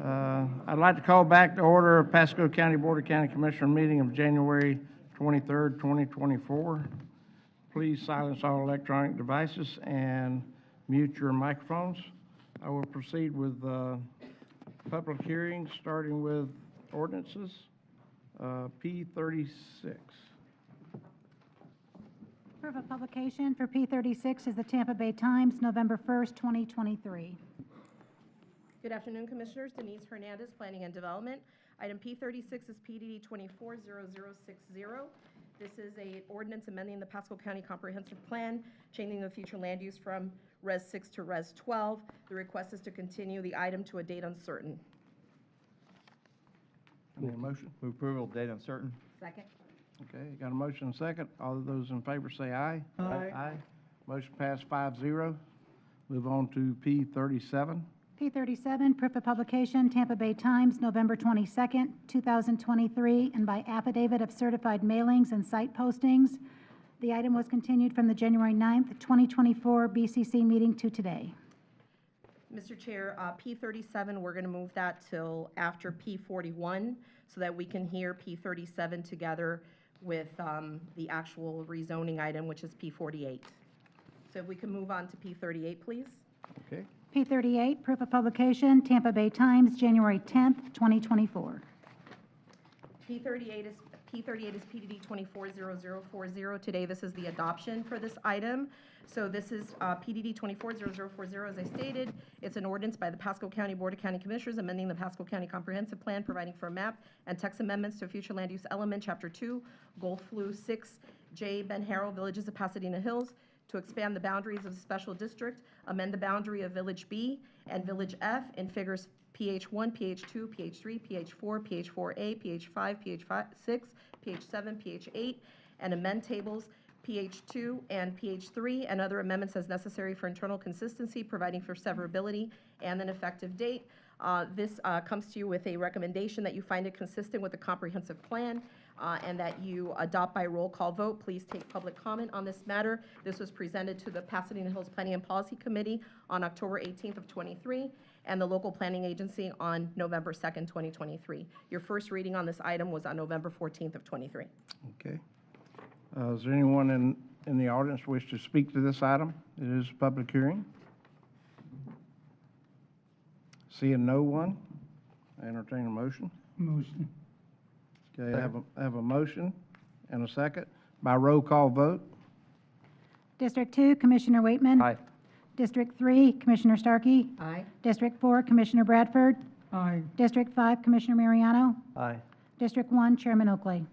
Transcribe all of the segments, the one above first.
I'd like to call back to order Pasco County Board of County Commissioner meeting of January 23rd, 2024. Please silence all electronic devices and mute your microphones. I will proceed with public hearings, starting with ordinances P36. Proof of publication for P36 is the Tampa Bay Times, November 1st, 2023. Good afternoon, Commissioners. Denise Hernandez, Planning and Development. Item P36 is PDD 240060. This is a ordinance amending the Pasco County Comprehensive Plan, changing the future land use from Res 6 to Res 12. The request is to continue the item to a date uncertain. I need a motion. Move approval, date uncertain. Second. Okay, got a motion and a second. All of those in favor say aye. Aye. Aye. Motion passed 5-0. Move on to P37. P37, proof of publication, Tampa Bay Times, November 22nd, 2023, and by affidavit of certified mailings and site postings. The item was continued from the January 9th, 2024 BCC meeting to today. Mr. Chair, P37, we're going to move that till after P41 so that we can hear P37 together with the actual rezoning item, which is P48. So if we can move on to P38, please. Okay. P38, proof of publication, Tampa Bay Times, January 10th, 2024. P38 is PDD 240040. Today, this is the adoption for this item. So this is PDD 240040, as I stated. It's an ordinance by the Pasco County Board of County Commissioners amending the Pasco County Comprehensive Plan, providing for a map and text amendments to a future land use element, Chapter 2, Gold Flu 6, J. Ben Harrell, Villages of Pasadena Hills, to expand the boundaries of the special district, amend the boundary of Village B and Village F in figures PH1, PH2, PH3, PH4, PH4A, PH5, PH6, PH7, PH8, and amend tables PH2 and PH3 and other amendments as necessary for internal consistency, providing for severability and an effective date. This comes to you with a recommendation that you find it consistent with the comprehensive plan and that you adopt by roll call vote. Please take public comment on this matter. This was presented to the Pasadena Hills Planning and Policy Committee on October 18th of 23 and the local planning agency on November 2nd, 2023. Your first reading on this item was on November 14th of 23. Okay. Is there anyone in the audience wish to speak to this item? It is a public hearing. Seeing no one, I entertain a motion. Motion. Okay, I have a motion and a second. By roll call vote. District 2, Commissioner Waitman. Aye. District 3, Commissioner Starkey. Aye. District 4, Commissioner Bradford. Aye. District 5, Commissioner Mariano. Aye. District 1, Chairman Oakley.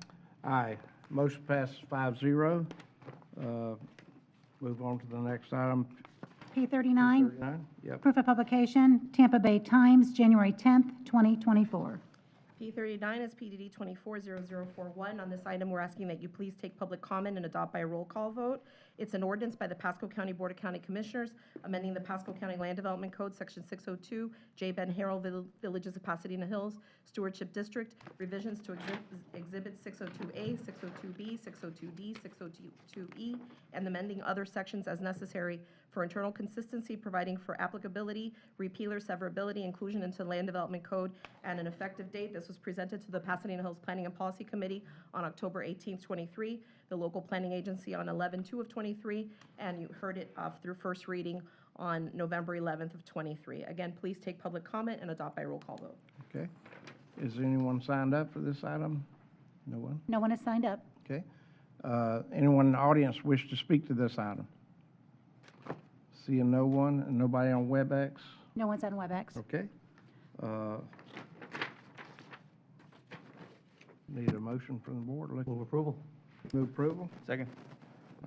Aye. Motion passes 5-0. Move on to the next item. P39, 39. Yep. proof of publication, Tampa Bay Times, January 10th, 2024. P39 is PDD 240041. On this item, we're asking that you please take public comment and adopt by a roll call vote. It's an ordinance by the Pasco County Board of County Commissioners amending the Pasco County Land Development Code, Section 602, J. Ben Harrell, Villages of Pasadena Hills, Stewardship District, revisions to Exhibit 602A, 602B, 602D, 602E, and amending other sections as necessary for internal consistency, providing for applicability, repealer, severability, inclusion into the Land Development Code, and an effective date. This was presented to the Pasadena Hills Planning and Policy Committee on October 18th, 23, the local planning agency on 11/2 of 23, and you heard it through first reading on November 11th of 23. Again, please take public comment and adopt by roll call vote. Okay. Is anyone signed up for this item? No one? No one has signed up. Okay. Anyone in the audience wish to speak to this item? Seeing no one and nobody on WebEx? No one's on WebEx. Okay. Need a motion from the board? Move approval. Move approval. Second.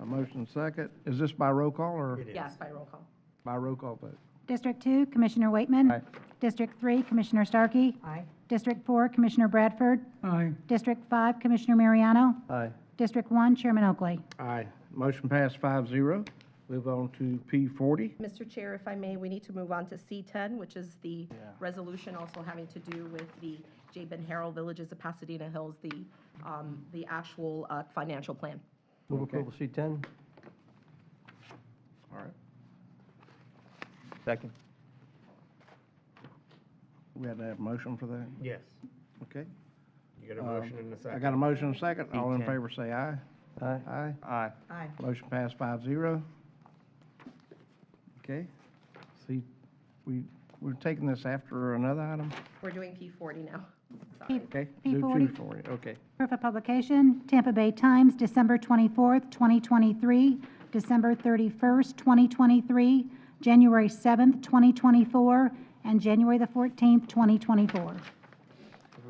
A motion second. Is this by roll call or Yes, by roll call. by roll call vote? District 2, Commissioner Waitman. Aye. District 3, Commissioner Starkey. Aye. District 4, Commissioner Bradford. Aye. District 5, Commissioner Mariano. Aye. District 1, Chairman Oakley. Aye. Motion passed 5-0. Move on to P40. Mr. Chair, if I may, we need to move on to C10, which is the resolution also having to do with the J. Ben Harrell Villages of Pasadena Hills, the actual financial plan. Move Okay. approval C10. All right. Second. We had to have a motion for that? Yes. Okay. You got a motion and a second. I got a motion and a second. All in P10. favor say aye. Aye. Aye. Aye. Aye. Motion passed 5-0. Okay. See, we're taking this after another item? We're doing P40 now. P- Sorry. Okay. Do P40. 240. Okay. Proof of publication, Tampa Bay Times, December 24th, 2023, December 31st, 2023, January 7th, 2024, and January the 14th, 2024.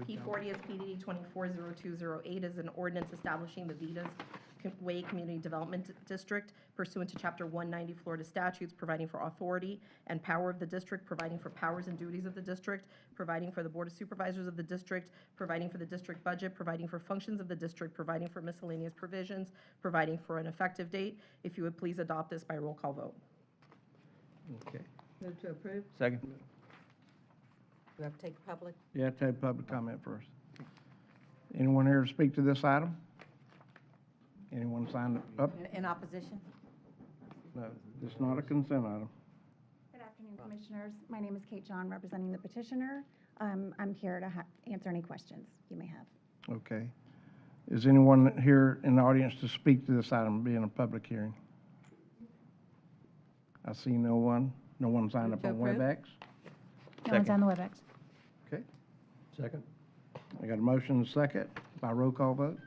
P40 is PDD 240208 is an ordinance establishing the Vitas Way Community Development District pursuant to Chapter 190 Florida statutes, providing for authority and power of the district, providing for powers and duties of the district, providing for the Board of Supervisors of the district, providing for the district budget, providing for functions of the district, providing for miscellaneous provisions, providing for an effective date. If you would please adopt this by roll call vote. Okay. Move to approve. Second. Do we have to take public? You have to have public comment first. Anyone here to speak to this item? Anyone signed up? In opposition? No, it's not a consent item. Good afternoon, Commissioners. My name is Kate John, representing the petitioner. I'm here to answer any questions you may have. Okay. Is anyone here in the audience to speak to this item being a public hearing? I see no one. No one signed Move up to on approve. WebEx. No one's Second. on the WebEx. Okay. Second? I got a motion and a second by roll call vote.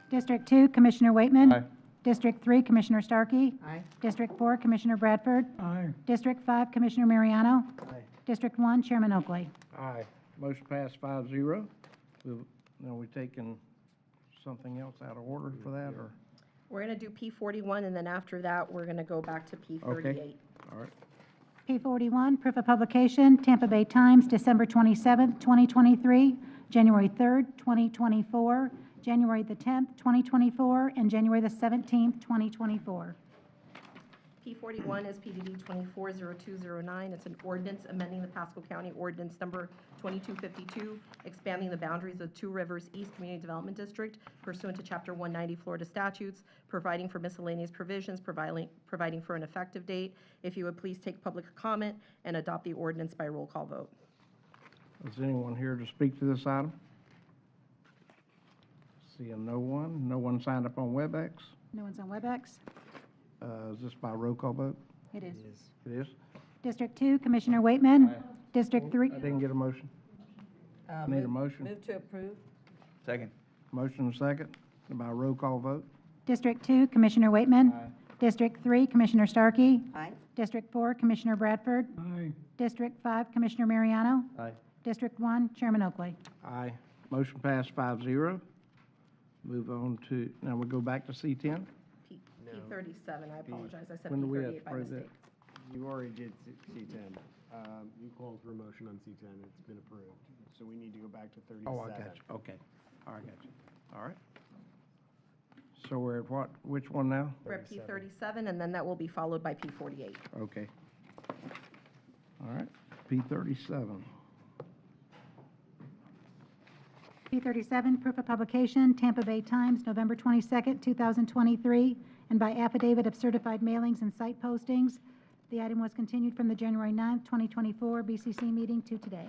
District 2, Commissioner Waitman. Aye. District 3, Commissioner Starkey. Aye. District 4, Commissioner Bradford. Aye. District 5, Commissioner Mariano. Aye. District 1, Chairman Oakley. Aye. Motion passed 5-0. Are we taking something else out of order for that, or? We're going to do P41, and then after that, we're going to go back to P38. All right. P41, proof of publication, Tampa Bay Times, December 27th, 2023, January 3rd, 2024, January the 10th, 2024, and January the 17th, 2024. P41 is PDD 240209. It's an ordinance amending the Pasco County Ordinance Number 2252, expanding the boundaries of Two Rivers East Community Development District pursuant to Chapter 190 Florida statutes, providing for miscellaneous provisions, providing for an effective date. If you would please take public comment and adopt the ordinance by roll call vote. Is anyone here to speak to this item? Seeing no one. No one signed up on WebEx. No one's on WebEx? Is this by roll call vote? It is. It is? District 2, Commissioner Waitman. District 3, I didn't get a motion. Need a motion. Move to approve. Second. Motion and second by roll call vote. District 2, Commissioner Waitman. District 3, Commissioner Starkey. Aye. District 4, Commissioner Bradford. Aye. District 5, Commissioner Mariano. Aye. District 1, Chairman Oakley. Aye. Motion passed 5-0. Move on to, now we go back to C10. P37, I apologize. I said When do we have P38 to by approve that? mistake. You already did C10. You called for a motion on C10. It's been approved. So we need to go back to 37. Oh, I got you. Okay. All right, I got you. All right. So we're at what, which one now? We're at P37, and then that will be followed by P48. Okay. All right, P37. P37, proof of publication, Tampa Bay Times, November 22nd, 2023, and by affidavit of certified mailings and site postings. The item was continued from the January 9th, 2024 BCC meeting to today.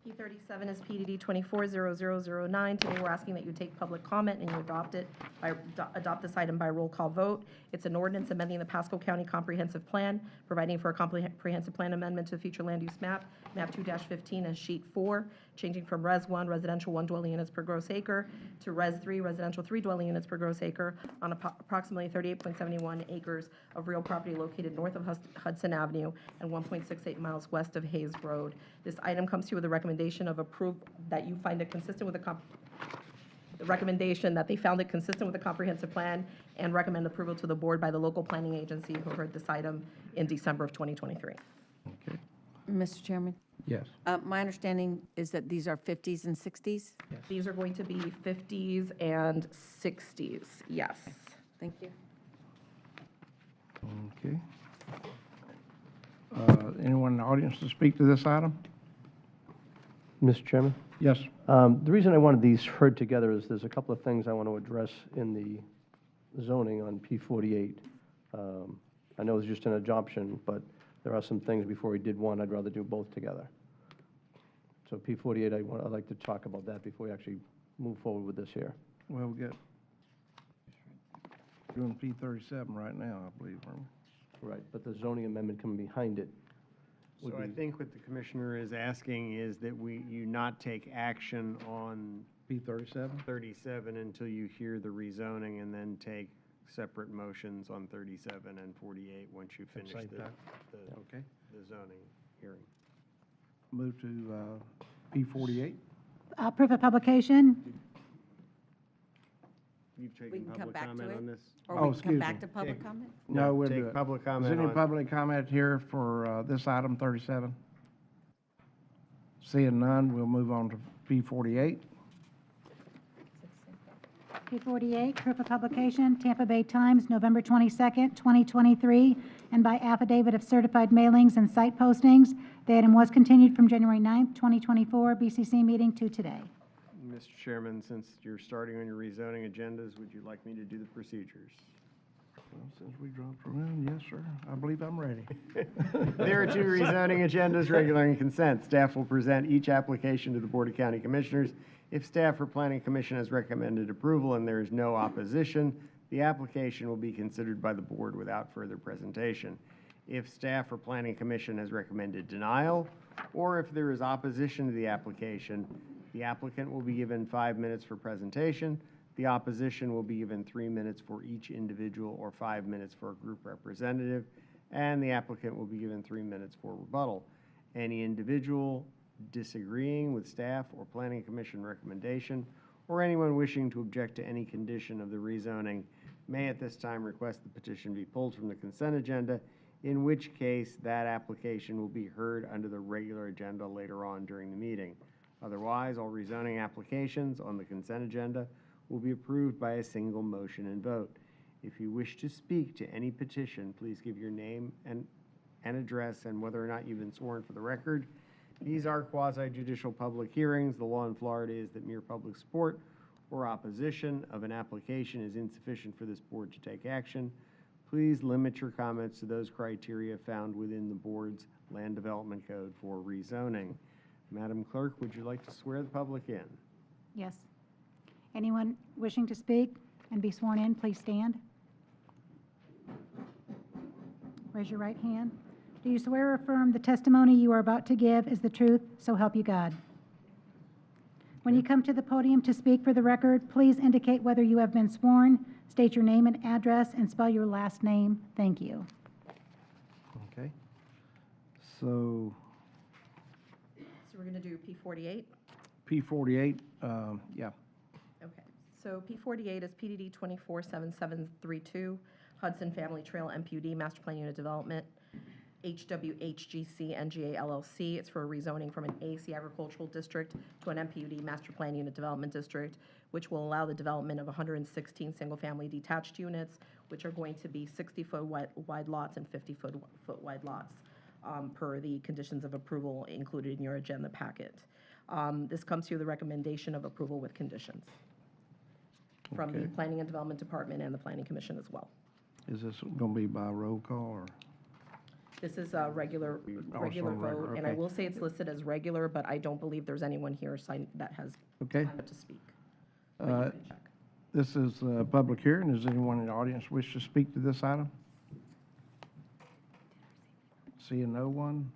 P37 is PDD 240009. Today, we're asking that you take public comment and you adopt this item by roll call vote. It's an ordinance amending the Pasco County Comprehensive Plan, providing for a comprehensive plan amendment to the future land use map, map 2-15 and sheet 4, changing from Res 1, residential 1 dwelling units per gross acre, to Res 3, residential 3 dwelling units per gross acre on approximately 38.71 acres of real property located north of Hudson Avenue and 1.68 miles west of Hayes Road. This item comes to you with a recommendation of approval that you find it consistent with the recommendation that they found it consistent with the comprehensive plan and recommend approval to the board by the local planning agency who heard this item in December of 2023. Okay, Mr. Chairman, yes. my understanding is that these are 50s and 60s? These are going to be 50s and 60s, yes. Thank you. Okay. Anyone in the audience to speak to this item? Mr. Chairman? Yes. The reason I wanted these heard together is there's a couple of things I want to address in the zoning on P48. I know it's just an adoption, but there are some things before we did one, I'd rather do both together. So P48, I'd like to talk about that before we actually move forward with this here. Well, we got, doing P37 right now, I believe, aren't we? Right, but the zoning amendment coming behind it would So I be, think what the commissioner is asking is that you not take action on P37? 37 until you hear the rezoning, and then take separate motions on 37 and 48 once you finish same the time? Okay. the zoning hearing. Move to P48? Proof of publication, You've We taken can come public back to comment it? on this? Or Oh, we can excuse come back me. to public comment? No, we'll do Take it. public Is comment any on, public comment here for this item 37? Seeing none, we'll move on to P48. P48, proof of publication, Tampa Bay Times, November 22nd, 2023, and by affidavit of certified mailings and site postings. The item was continued from January 9th, 2024, BCC meeting to today. Mr. Chairman, since you're starting on your rezoning agendas, would you like me to do the procedures? Well, since we dropped around, yes, sir. I believe I'm ready. There are two rezoning agendas, regular and consent. Staff will present each application to the Board of County Commissioners. If staff or Planning Commission has recommended approval and there is no opposition, the application will be considered by the board without further presentation. If staff or Planning Commission has recommended denial, or if there is opposition to the application, the applicant will be given 5 minutes for presentation. The opposition will be given 3 minutes for each individual or 5 minutes for a group representative, and the applicant will be given 3 minutes for rebuttal. Any individual disagreeing with staff or Planning Commission recommendation, or anyone wishing to object to any condition of the rezoning may at this time request the petition be pulled from the consent agenda, in which case that application will be heard under the regular agenda later on during the meeting. Otherwise, all rezoning applications on the consent agenda will be approved by a single motion and vote. If you wish to speak to any petition, please give your name and address and whether or not you've been sworn for the record. These are quasi-judicial public hearings. The law in Florida is that mere public support or opposition of an application is insufficient for this board to take action. Please limit your comments to those criteria found within the board's land development code for rezoning. Madam Clerk, would you like to swear the public in? Yes. Anyone wishing to speak and be sworn in, please stand. Raise your right hand. Do you swear or affirm the testimony you are about to give is the truth, so help you God? When you come to the podium to speak for the record, please indicate whether you have been sworn, state your name and address, and spell your last name. Thank you. Okay. So So we're going to do P48? P48, yeah. Okay. So P48 is PDD 247732, Hudson Family Trail MPUD Master Plan Unit Development, HWHGC NGA LLC. It's for a rezoning from an AC Agricultural District to an MPUD Master Plan Unit Development District, which will allow the development of 116 single-family detached units, which are going to be 60-foot wide lots and 50-foot wide lots, per the conditions of approval included in your agenda packet. This comes through the recommendation of approval with conditions from the Okay. Planning and Development Department and the Planning Commission as well. Is this going to be by roll call or? This is a regular regular, vote, and I okay. will say it's listed as regular, but I don't believe there's anyone here that has Okay. signed up to speak. But you Uh, can check. This is a public hearing. Does anyone in the audience wish to speak to this item? Seeing no one,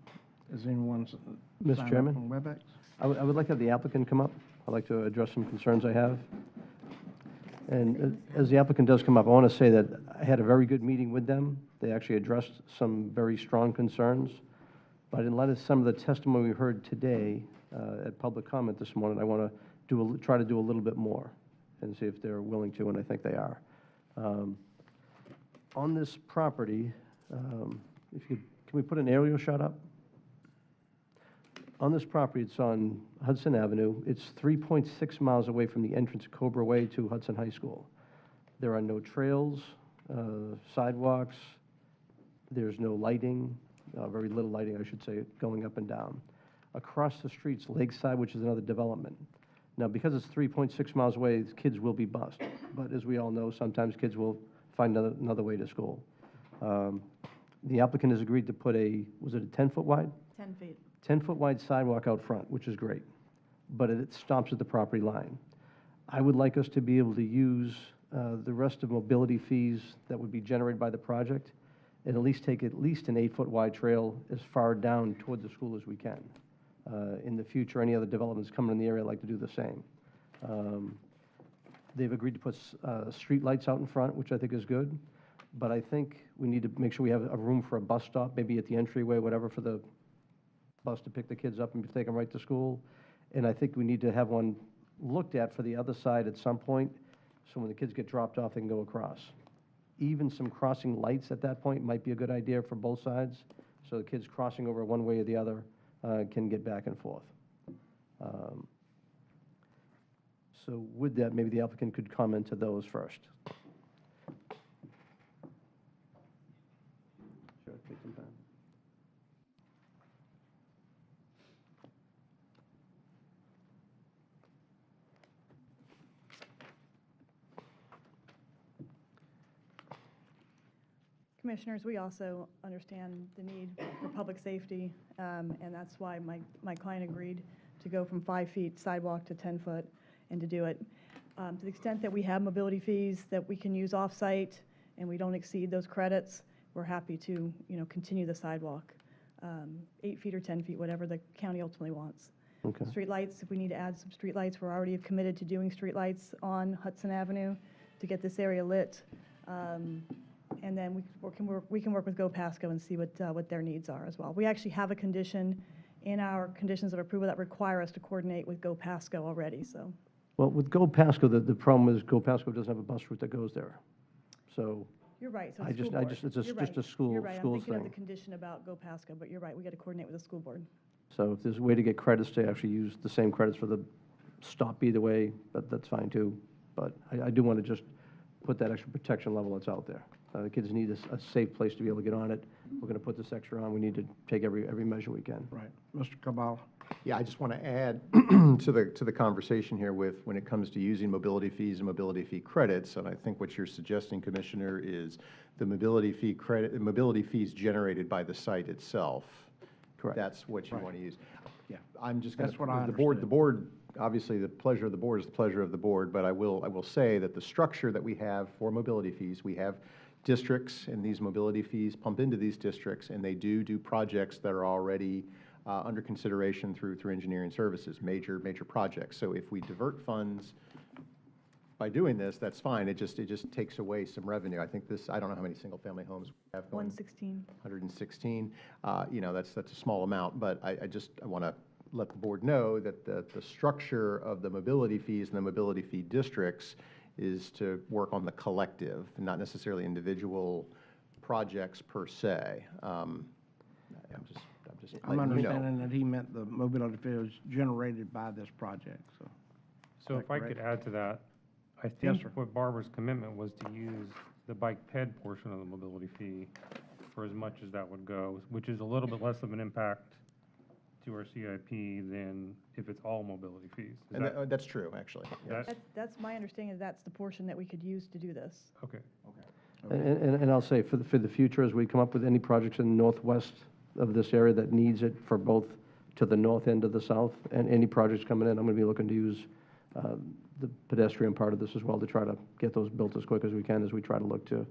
is anyone Mr. signed up Chairman? on WebEx? I would like to have the applicant come up. I'd like to address some concerns I have. And as the applicant does come up, I want to say that I had a very good meeting with them. They actually addressed some very strong concerns. But in light of some of the testimony we heard today at public comment this morning, I want to try to do a little bit more and see if they're willing to, and I think they are. On this property, can we put an aerial shot up? On this property, it's on Hudson Avenue. It's 3.6 miles away from the entrance of Cobra Way to Hudson High School. There are no trails, sidewalks. There's no lighting, very little lighting, I should say, going up and down. Across the street's Lakeside, which is another development. Now, because it's 3.6 miles away, kids will be bused. But as we all know, sometimes kids will find another way to school. The applicant has agreed to put was it a 10-foot wide? 10 feet. 10-foot wide sidewalk out front, which is great, but it stops at the property line. I would like us to be able to use the rest of mobility fees that would be generated by the project and at least take at least an 8-foot wide trail as far down toward the school as we can. In the future, any other developments coming in the area, I'd like to do the same. They've agreed to put street lights out in front, which I think is good, but I think we need to make sure we have a room for a bus stop, maybe at the entryway, whatever, for the bus to pick the kids up and take them right to school. And I think we need to have one looked at for the other side at some point, so when the kids get dropped off, they can go across. Even some crossing lights at that point might be a good idea for both sides, so the kids crossing over one way or the other can get back and forth. So with that, maybe the applicant could comment to those first. Sure, take some time. Commissioners, we also understand the need for public safety, and that's why my client agreed to go from 5 feet sidewalk to 10 foot and to do it. To the extent that we have mobility fees that we can use off-site and we don't exceed those credits, we're happy to, continue the sidewalk, 8 feet or 10 feet, whatever the county ultimately wants. Okay. Streetlights, if we need to add some streetlights, we're already committed to doing streetlights on Hudson Avenue to get this area lit. And then we can work with Go Pasco and see what their needs are as well. We actually have a condition in our conditions of approval that require us to coordinate with Go Pasco already, so. Well, with Go Pasco, the problem is Go Pasco doesn't have a bus route that goes there. So You're right, so I it's just- school I board. just- it's a- You're just a right. school- You're right, I'm schools thinking of the thing. condition about Go Pasco, but you're right, we got to coordinate with the school board. So if there's a way to get credits to actually use the same credits for the stop either way, that's fine too. But I do want to just put that extra protection level that's out there. The kids need a safe place to be able to get on it. We're going to put this extra on. We need to take every measure we can. Right. Mr. Cabral? Yeah, I just want to add to the conversation here with, when it comes to using mobility fees and mobility fee credits, and I think what you're suggesting, Commissioner, is the mobility fee credit, the mobility fees generated by the site itself. Correct. That's what you Right. want to use. Yeah. I'm just going to. That's what I The understood. board, obviously, the pleasure of the board is the pleasure of the board, but I will say that the structure that we have for mobility fees, we have districts, and these mobility fees pump into these districts, and they do projects that are already under consideration through engineering services, major projects. So if we divert funds by doing this, that's fine. It just takes away some revenue. I think I don't know how many single-family homes we have going. 116. 116. That's a small amount, but I want to let the board know that the structure of the mobility fees and the mobility fee districts is to work on the collective, not necessarily individual projects per se. I'm just I'm letting you know. understanding that he meant the mobility fee was generated by this project, so. So Is if that I could correct? add to that, I Yes, think sir. what Barbara's commitment was to use the bike ped portion of the mobility fee for as much as that would go, which is a little bit less of an impact to our CIP than if it's all mobility fees. Is And that- that's true, actually. yes. That's my understanding, that's the portion that we could use to do this. Okay. And I'll say, for the future, as we come up with any projects in the northwest of this area that needs it for both to the north end of the south, and any projects coming in, I'm going to be looking to use the pedestrian part of this as well to try to get those built as quick as we can as we try to look to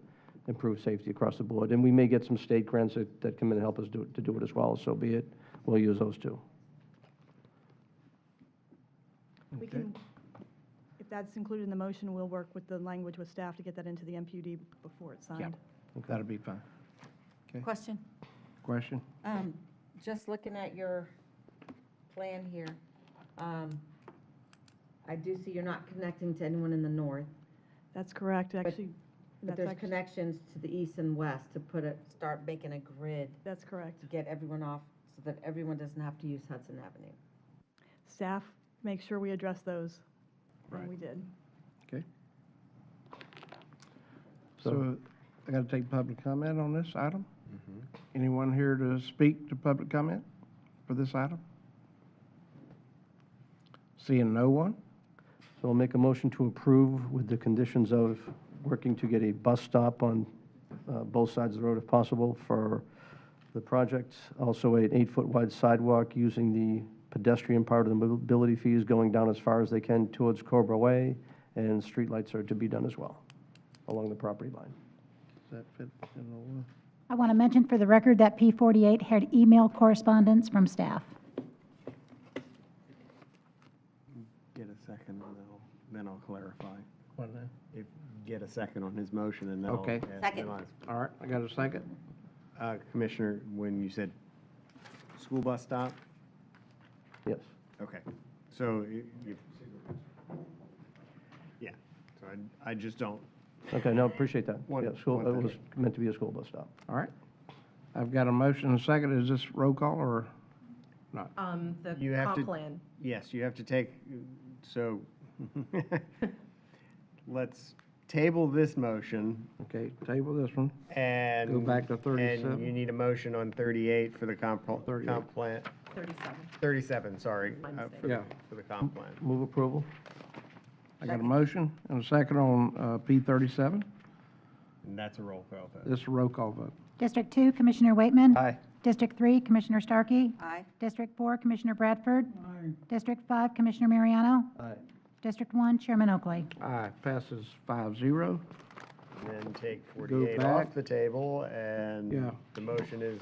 improve safety across the board. And we may get some state grants that come in and help us do it as well, so be it. We'll use those too. We can, if that's included in the motion, we'll work with the language with staff to get that into the MPUD before it's signed. That'll be fine. Question? Question? Just looking at your plan here, I do see you're not connecting to anyone in the north, That's correct, actually. but That's there's actually, connections to the east and west to start making a grid that's correct. to get everyone off, so that everyone doesn't have to use Hudson Avenue. Staff, make sure we address those, and Right. we did. Okay. So I got to take public comment on this item? Anyone here to speak to public comment for this item? Seeing no one? So I'll make a motion to approve with the conditions of working to get a bus stop on both sides of the road if possible for The project, also an 8-foot wide sidewalk using the pedestrian part of the mobility fees going down as far as they can towards Cobra Way, and streetlights are to be done as well along the property line. Does that fit in the order? I want to mention for the record that P48 had email correspondence from staff. Get a second, and then I'll clarify. What now? If, get a second on his motion, and then I'll Okay. ask Second. Elias. All right, I got a second? Commissioner, when you said school bus stop? Yes. Okay. So yeah, so I just don't, Okay, no, appreciate that. One- Yeah, school, one it thing. was meant to be a school bus stop. All right. I've got a motion and a second. Is this roll call or not? The You have comp to- plan. yes, you have to take, so let's table this motion Okay, table this one. and. Go back to 37. And you need a motion on 38 for the comp 38. plan, 37. 37, sorry. My mistake. For Yeah. the comp plan. Move approval? I got a motion and a second on P37. And that's a roll call vote. This is a roll call vote. District 2, Commissioner Waitman. Aye. District 3, Commissioner Starkey. Aye. District 4, Commissioner Bradford. District 5, Commissioner Mariano. Aye. District 1, Chairman Oakley. Aye, passes 5-0. And then take 48 back. off the table, and Yeah. the motion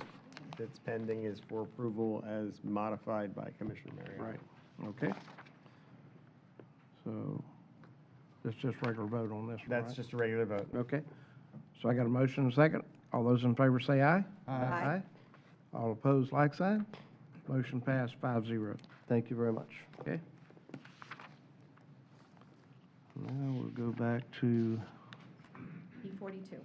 that's pending is for approval as modified by Commissioner Mariano. Right, okay. So, it's just regular vote on this one, That's right? just a regular vote. Okay. So I got a motion and a second. All those in favor say aye. Aye. All opposed, like sign. Motion passed 5-0. Thank you very much. Okay. Now we'll go back to, P42.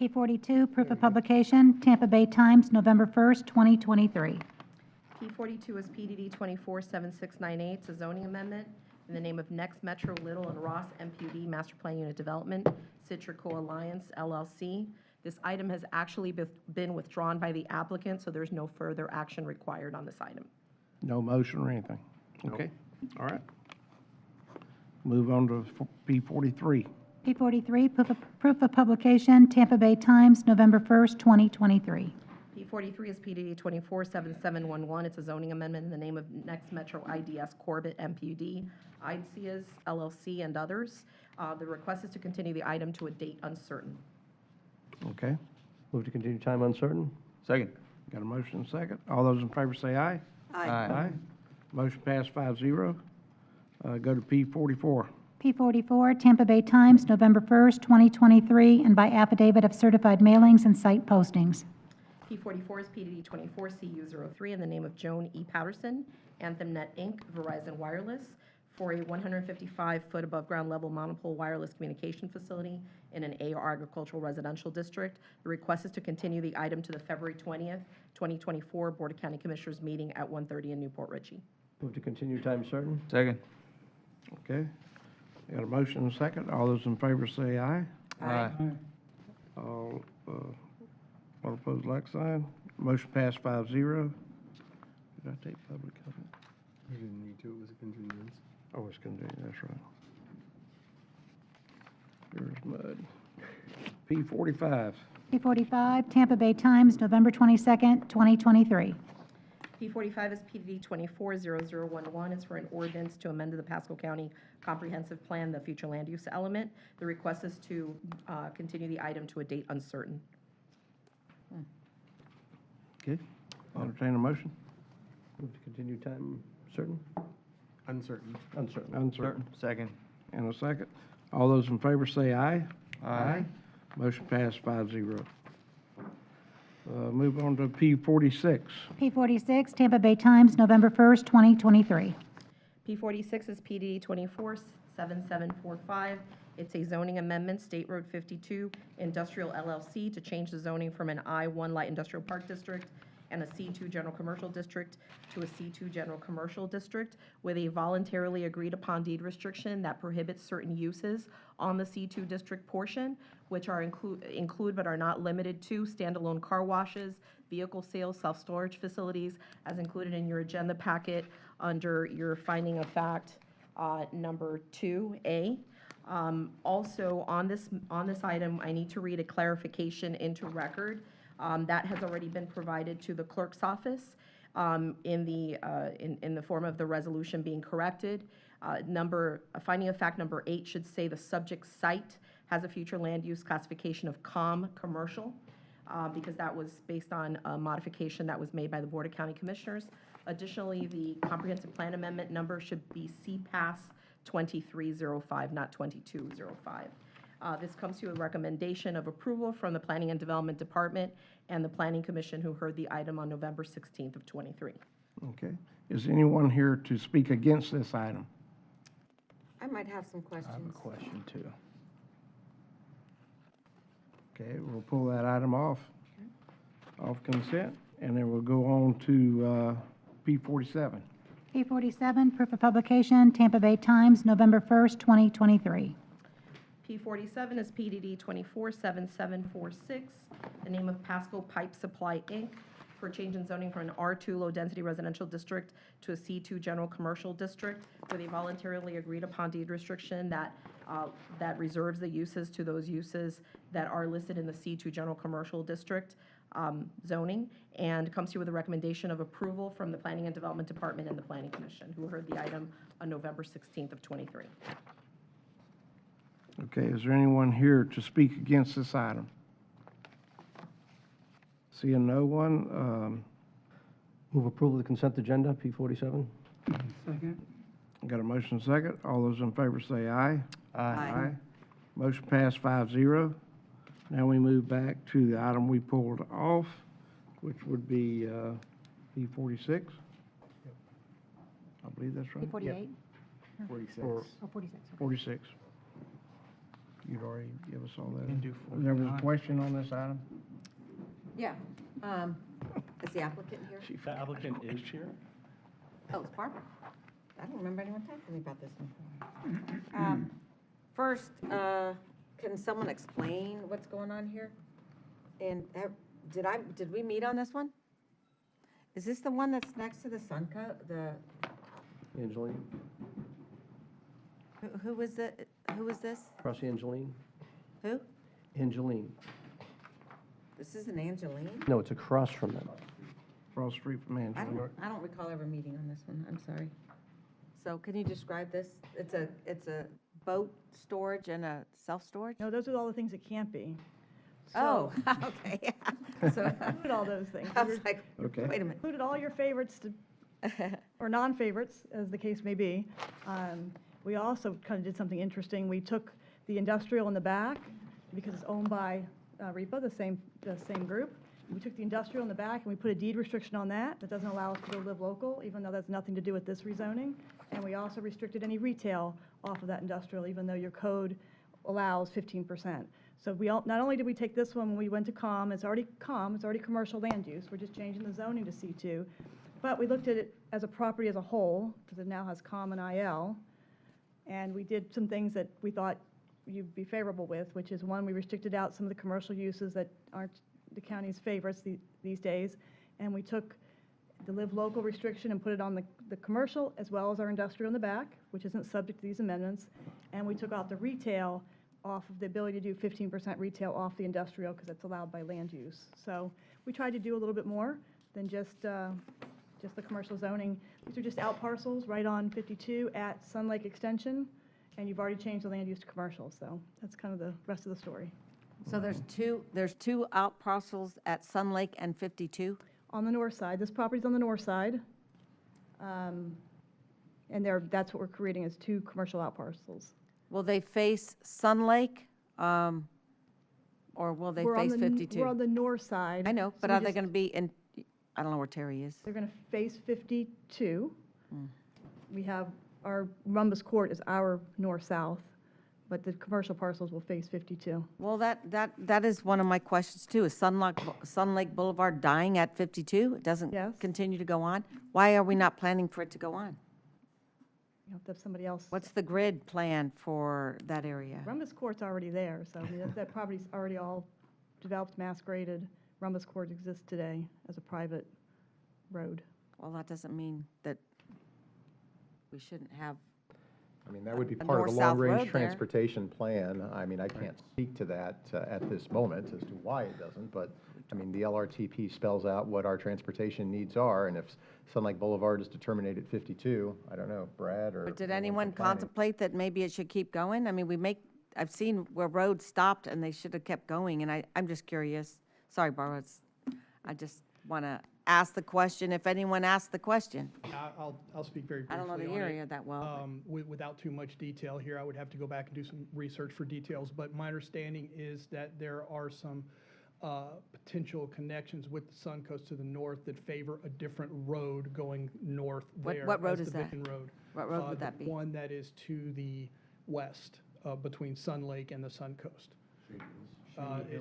P42, proof of publication, Tampa Bay Times, November 1st, 2023. P42 is PDD 247698. It's a zoning amendment in the name of Next Metro Little and Ross MPUD Master Plan Unit Development, Citrico Alliance LLC. This item has actually been withdrawn by the applicant, so there's no further action required on this item. no motion or anything. Okay, all right. Move on to P43. P43, proof of publication, Tampa Bay Times, November 1st, 2023. P43 is PDD 247711. It's a zoning amendment in the name of Next Metro IDS Corbett MPUD, IDCS LLC, and others. The request is to continue the item to a date uncertain. Okay, Move to continue time uncertain? Second. got a motion and a second. All those in favor say aye. Aye. Motion passed 5-0. Go to P44. P44, Tampa Bay Times, November 1st, 2023, and by affidavit of certified mailings and site postings. P44 is PDD 24CU03 in the name of Joan E. Patterson, AnthemNet Inc., Verizon Wireless, for a 155-foot above-ground level monopole wireless communication facility in an AR agricultural residential district. The request is to continue the item to the February 20th, 2024 Board of County Commissioners meeting at 1:30 in Newport Richey. Move to continue time certain? Second. Okay, I got a motion and a second. All those in favor say aye. Aye. All opposed, like sign. Motion passed 5-0. Did I take public comment? You didn't need to, it was a continuance. Oh, it's continuing, that's right. There's mud. P45. P45, Tampa Bay Times, November 22nd, 2023. P45 is PDD 240011. It's for an ordinance to amend the Pasco County Comprehensive Plan, the future land use element. The request is to continue the item to a date uncertain. Okay, entertain a motion. Move to continue time certain? Uncertain. Uncertain. Uncertain. Second. And a second. All those in favor say aye. Motion passed 5-0. Move on to P46. P46, Tampa Bay Times, November 1st, 2023. P46 is PDD 247745. It's a zoning amendment, State Road 52, Industrial LLC, to change the zoning from an I-1 Light Industrial Park District and a C2 General Commercial District to a C2 General Commercial District with a voluntarily agreed-upon deed restriction that prohibits certain uses on the C2 district portion, which are include but are not limited to standalone car washes, vehicle sales, self-storage facilities, as included in your agenda packet under your finding of fact number 2A. Also, on this item, I need to read a clarification into record. That has already been provided to the clerk's office in the form of the resolution being corrected. Finding of fact number 8 should say the subject site has a future land use classification of commercial, because that was based on a modification that was made by the Board of County Commissioners. Additionally, the comprehensive plan amendment number should be CPAS 2305, not 2205. This comes to a recommendation of approval from the Planning and Development Department and the Planning Commission, who heard the item on November 16th of '23. Okay. Is anyone here to speak against this item? I might have some I have a questions. question too. Okay, we'll pull that item off consent, and then we'll go on to P47. P47, proof of publication, Tampa Bay Times, November 1st, 2023. P47 is PDD 247746, the name of Pasco Pipe Supply, Inc., for change in zoning from an R2 low-density residential district to a C2 general commercial district with a voluntarily agreed-upon deed restriction that reserves the uses to those uses that are listed in the C2 general commercial district zoning, and comes to you with a recommendation of approval from the Planning and Development Department and the Planning Commission, who heard the item on November 16th of '23. Okay, is there anyone here to speak against this item? Seeing no one, Move approval of the consent agenda, P47. got a motion second. All those in favor say aye. Aye. Motion passed 5-0. Now we move back to the item we pulled off, which would be P46. I believe that's right. P48? 46. Or Oh, 46. okay. 46. You'd already give us all that. Can do There was a 49. question on this item? Yeah. Is the applicant here? The applicant is here? Oh, it's Barbara. I don't remember anyone talking to me about this one. First, can someone explain what's going on here? And did we meet on this one? Is this the one that's next to the Sunco, Angeline, who was this? across Angeline. Who? Angeline. This is an Angeline? No, it's across from them. Cross the street from I Angela. don't recall ever meeting on this one, I'm sorry. So can you describe this? It's a boat storage and a self-storage? No, those are all the things it can't be. Oh, So, okay. So, included all those things. I was like, Okay. wait a minute. Included all your favorites or non-favorites, as the case may be. We also kind of did something interesting. We took the industrial in the back, because it's owned by REPA, the same group. We took the industrial in the back and we put a deed restriction on that. That doesn't allow us to go live local, even though that's nothing to do with this rezoning. And we also restricted any retail off of that industrial, even though your code allows 15%. So not only did we take this one when we went to it's already commercial land use. We're just changing the zoning to C2. But we looked at it as a property as a whole, because it now has and IL. And we did some things that we thought you'd be favorable with, which is, one, we restricted out some of the commercial uses that aren't the county's favorites these days, and we took the live local restriction and put it on the commercial as well as our industrial in the back, which isn't subject to these amendments, and we took out the retail off of the ability to do 15% retail off the industrial, because that's allowed by land use. So we tried to do a little bit more than just the commercial zoning. These are just out parcels right on 52 at Sun Lake Extension, and you've already changed the land use to commercial, so that's kind of the rest of the story. So there's two out parcels at Sun Lake and 52? On the north side, this property's on the north side, and that's what we're creating, is two commercial out parcels. Will they face Sun Lake, or will they face 52? We're on the north side. I know, but so we are they just- going to be in, I don't know where Terry is. They're going to face 52. We have, our Rumbus Court is our north-south, but the commercial parcels will face 52. Well, that is one of my questions too. Is Sun Lake Boulevard dying at 52? It doesn't Yes. continue to go on? Why are we not planning for it to go on? You have to have somebody else. What's the grid plan for that area? Rumbus Court's already there, so I mean, that property's already all developed, mass graded. Rumbus Court exists today as a private road. Well, that doesn't mean that we shouldn't have, I mean, that would be A part of the north-south road long-range there. transportation plan. I mean, I can't speak to that at this moment as to why it doesn't, but I mean, the LRTP spells out what our transportation needs are, and if Sun Lake Boulevard is to terminate at 52, I don't know, Brad or... But did anyone anyone from planning. contemplate that maybe it should keep going? I mean, I've seen where roads stopped and they should have kept going, and I'm just curious. Sorry, Barbara, I just want to ask the question, if anyone asked the question. I'll speak very briefly I don't know the on it. area that well. Without too much detail here, I would have to go back and do some research for details, but my understanding is that there are some potential connections with the Suncoast to the north that favor a different road going north there. What road as is the that? Vicken Road. What road would The that be? one that is to the west, between Sun Lake and the Suncoast.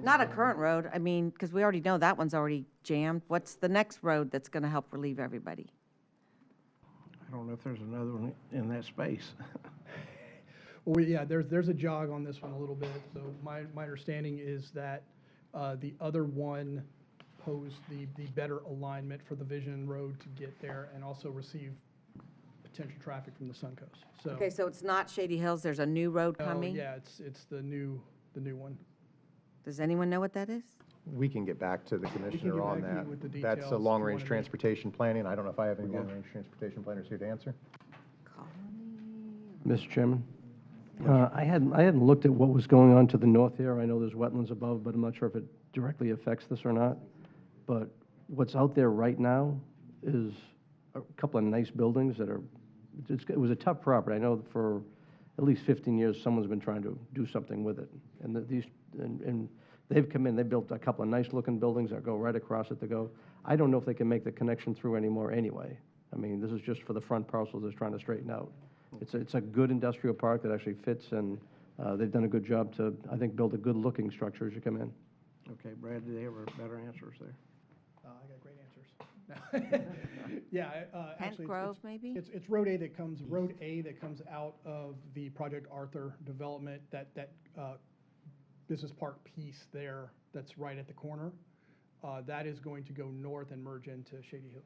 Not a current road, I mean, because we already know that one's already jammed. What's the next road that's going to help relieve everybody? I don't know if there's another one in that space. Well, yeah, there's a jog on this one a little bit. So my understanding is that the other one posed the better alignment for the Vision Road to get there and also receive potential traffic from the Suncoast. So, Okay, so it's not Shady Hills, there's a new road coming? yeah, it's the new one. Does anyone know what that is? We can get back to the commissioner get on back to you that. with the That's details a if you long-range wanna meet. transportation planning. I don't know if I have any long-range transportation planners here to answer. Mr. Chairman? I hadn't looked at what was going on to the north here. I know there's wetlands above, but I'm not sure if it directly affects this or not. But what's out there right now is a couple of nice buildings that are, it was a tough property. I know for at least 15 years, someone's been trying to do something with it. And and they've come in, they built a couple of nice-looking buildings that go right across it to go. I don't know if they can make the connection through anymore anyway. I mean, this is just for the front parcels they're trying to straighten out. It's a good industrial park that actually fits, and they've done a good job to, I think, build a good-looking structure as you come in. Okay, Brad, do they have better answers there? I got great answers. Yeah, Kent actually, Grove, maybe? it's Road A that comes out of the Project Arthur development, that business park piece there that's right at the corner. That is going to go north and merge into Shady Hills.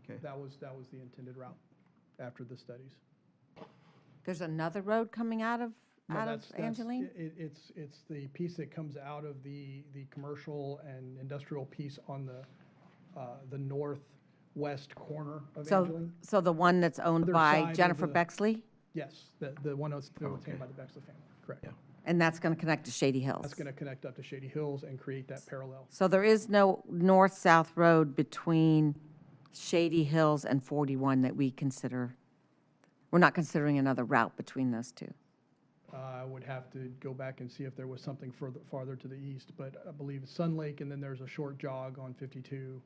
Okay. That was the intended route after the studies. There's another road coming out of No, that's- Angeline? It's the piece that comes out of the commercial and industrial piece on the northwest corner of Angeline. So the one that's owned Other by side of Jennifer the- Bexley? Yes, the one that's owned by the Bexley family, correct. And that's going to connect to Shady Hills? That's going to connect up to Shady Hills and create that parallel. So there is no north-south road between Shady Hills and 41 that we consider, we're not considering another route between those two? I would have to go back and see if there was something farther to the east, but I believe it's Sun Lake, and then there's a short jog on 52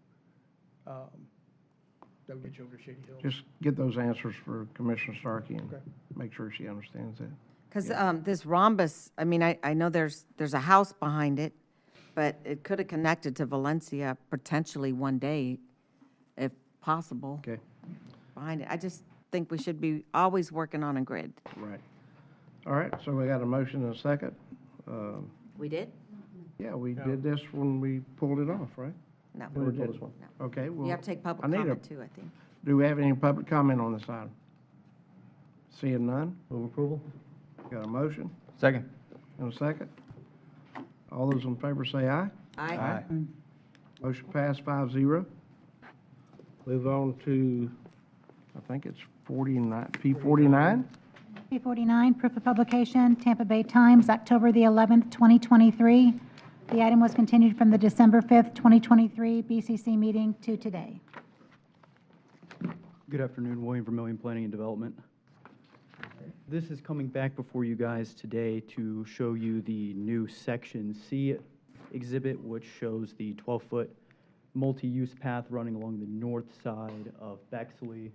that would get you over to Shady Hills. Just get those answers for Commissioner Starkey and Okay. make sure she understands that. Because this rhombus, I mean, I know there's a house behind it, but it could have connected to Valencia potentially one day, if possible, Okay, behind it. I just think we should be always working on a grid. right. All right, so we got a motion and a second. We did? Yeah, we did this when we pulled it off, right? No. Or pull did- this one. Okay, well. You have to take public I need a- comment too, I think. Do we have any public comment on this item? Seeing none, Move approval? got a motion Second. and a second. All those in favor say aye. Aye. Motion passed 5-0. Move on to, I think it's 49, P49? P49, proof of publication, Tampa Bay Times, October the 11th, 2023. The item was continued from the December 5th, 2023 BCC meeting to today. Good afternoon, William Vermillion, Planning and Development. This is coming back before you guys today to show you the new Section C exhibit, which shows the 12-foot multi-use path running along the north side of Bexley.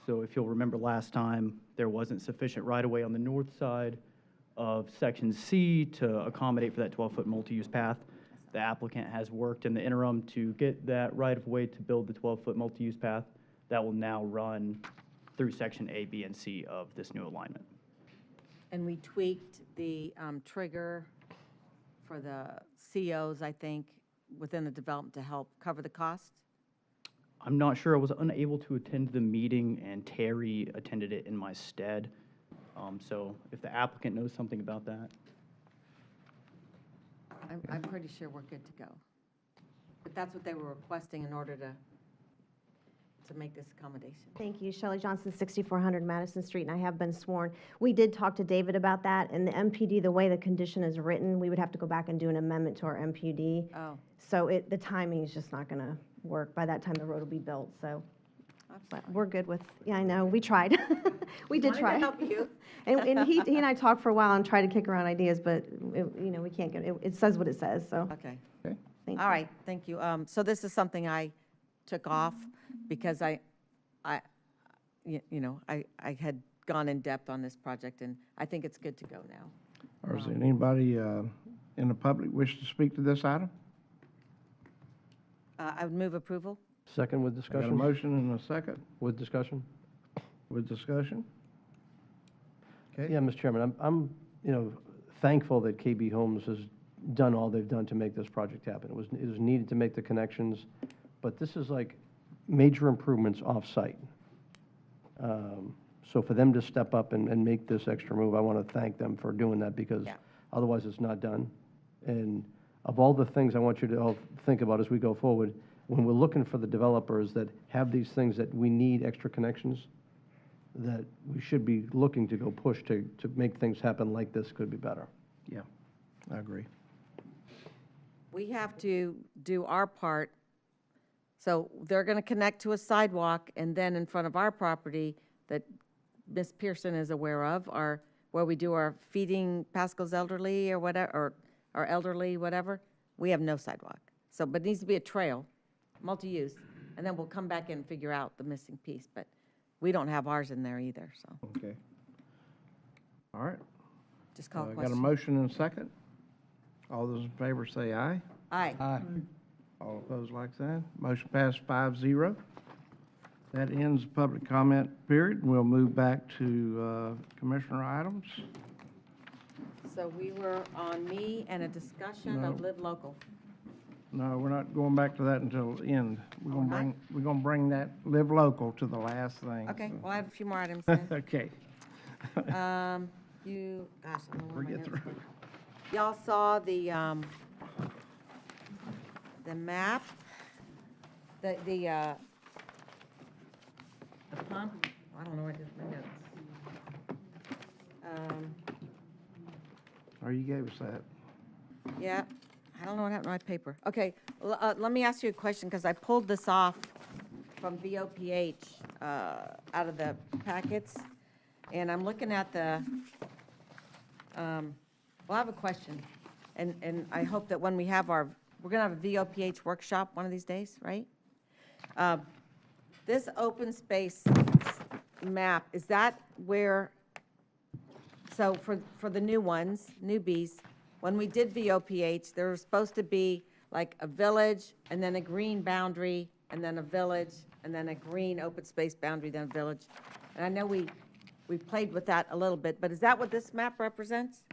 So if you'll remember last time, there wasn't sufficient right-of-way on the north side of Section C to accommodate for that 12-foot multi-use path. The applicant has worked in the interim to get that right-of-way to build the 12-foot multi-use path that will now run through Section A, B, and C of this new alignment. And we tweaked the trigger for the COs, I think, within the development to help cover the cost. I'm not sure, I was unable to attend the meeting, and Terry attended it in my stead. So if the applicant knows something about that. I'm pretty sure we're good to go. But that's what they were requesting in order to make this accommodation. Thank you. Shelley Johnson, 6400 Madison Street, and I have been sworn. We did talk to David about that, and the MPD, the way the condition is written, we would have to go back and do an amendment to our MPD. Oh. So the timing is just not going to work. By that time, the road will be built, so. But we're good with, yeah, I know, we tried. We did try. Wanted to help you. And he and I talked for a while and tried to kick around ideas, but, we can't get, it says what it says, so. Okay. Okay. Thank All you. right, thank you. So this is something I took off because I had gone in depth on this project, and I think it's good to go now. Or is there anybody in the public wish to speak to this item? I would move approval. Second with I got a discussion? motion and a second With discussion? with discussion. Okay. Yeah, Mr. Chairman, I'm thankful that KB Homes has done all they've done to make this project happen. It was needed to make the connections, but this is like major improvements off-site. So for them to step up and make this extra move, I want to thank them for doing that, because Yeah. otherwise it's not done. And of all the things I want you to all think about as we go forward, when we're looking for the developers that have these things that we need extra connections, that we should be looking to go push to make things happen like this could be better. Yeah, I agree. We have to do our part. So they're going to connect to a sidewalk, and then in front of our property that Ms. Pearson is aware of, where we do our feeding Pasco's elderly or whatever, or our elderly, whatever, we have no sidewalk. So, but it needs to be a trail, multi-use, and then we'll come back in and figure out the missing piece. But we don't have ours in there either, so Okay. All right. just call a Got a question. motion and a second. All those in favor say aye. Aye. All opposed, like sign. Motion passed 5-0. That ends the public comment period, and we'll move back to commissioner items. So we were on me and a discussion of No. Live Local. No, we're not going back to that until the end. We're Oh, gonna bring that live local to the last thing. Okay, so. well, I have a few more items then. Okay. Gosh, I don't know where my Forget notes through. went. Y'all saw the map, the pump, I don't know where I did my notes. Oh, you gave us that. Yeah, I don't know what happened to my paper. Okay, let me ask you a question, because I pulled this off from VOPH out of the packets, and I'm looking at the, well, I have a question, and I hope that when we have we're going to have a VOPH workshop one of these days, right? This open space map, is that where, so for the new ones, newbies, when we did VOPH, there was supposed to be like a village, and then a green boundary, and then a village, and then a green open space boundary, then a village. And I know we played with that a little bit, but is that what this map represents?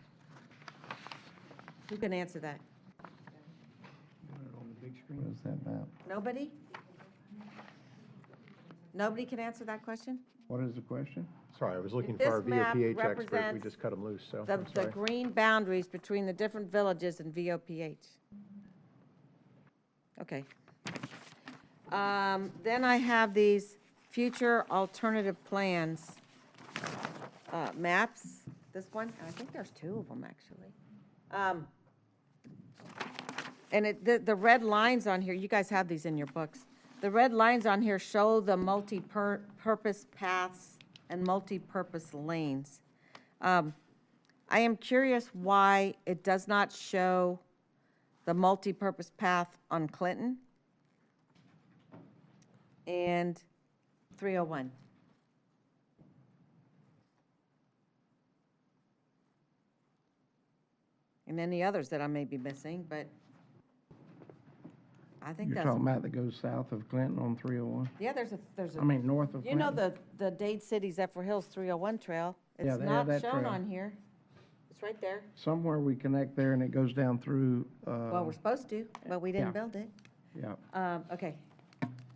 Who can answer that? What is that map? Nobody? Nobody can answer that question? What is the question? Sorry, I was looking This for our map VOPH expert. We represents just cut him loose, so The I'm sorry. green boundaries between the different villages in VOPH. Okay. Then I have these future alternative plans maps. This one, and I think there's two of them, actually. And the red lines on here, you guys have these in your books. The red lines on here show the multi-purpose paths and multi-purpose lanes. I am curious why it does not show the multi-purpose path on Clinton and 301. And any others that I may be missing, but I think You're that's. talking about that goes south of Clinton on 301? Yeah, there's a. I mean, north of You Clinton? know the Dade City Zephyr Hills 301 trail? Yeah, It's they have not that shown trail. on here. It's right there. Somewhere we connect there and it goes down through, Well, we're supposed to, but we didn't yeah. build it. yeah. Okay,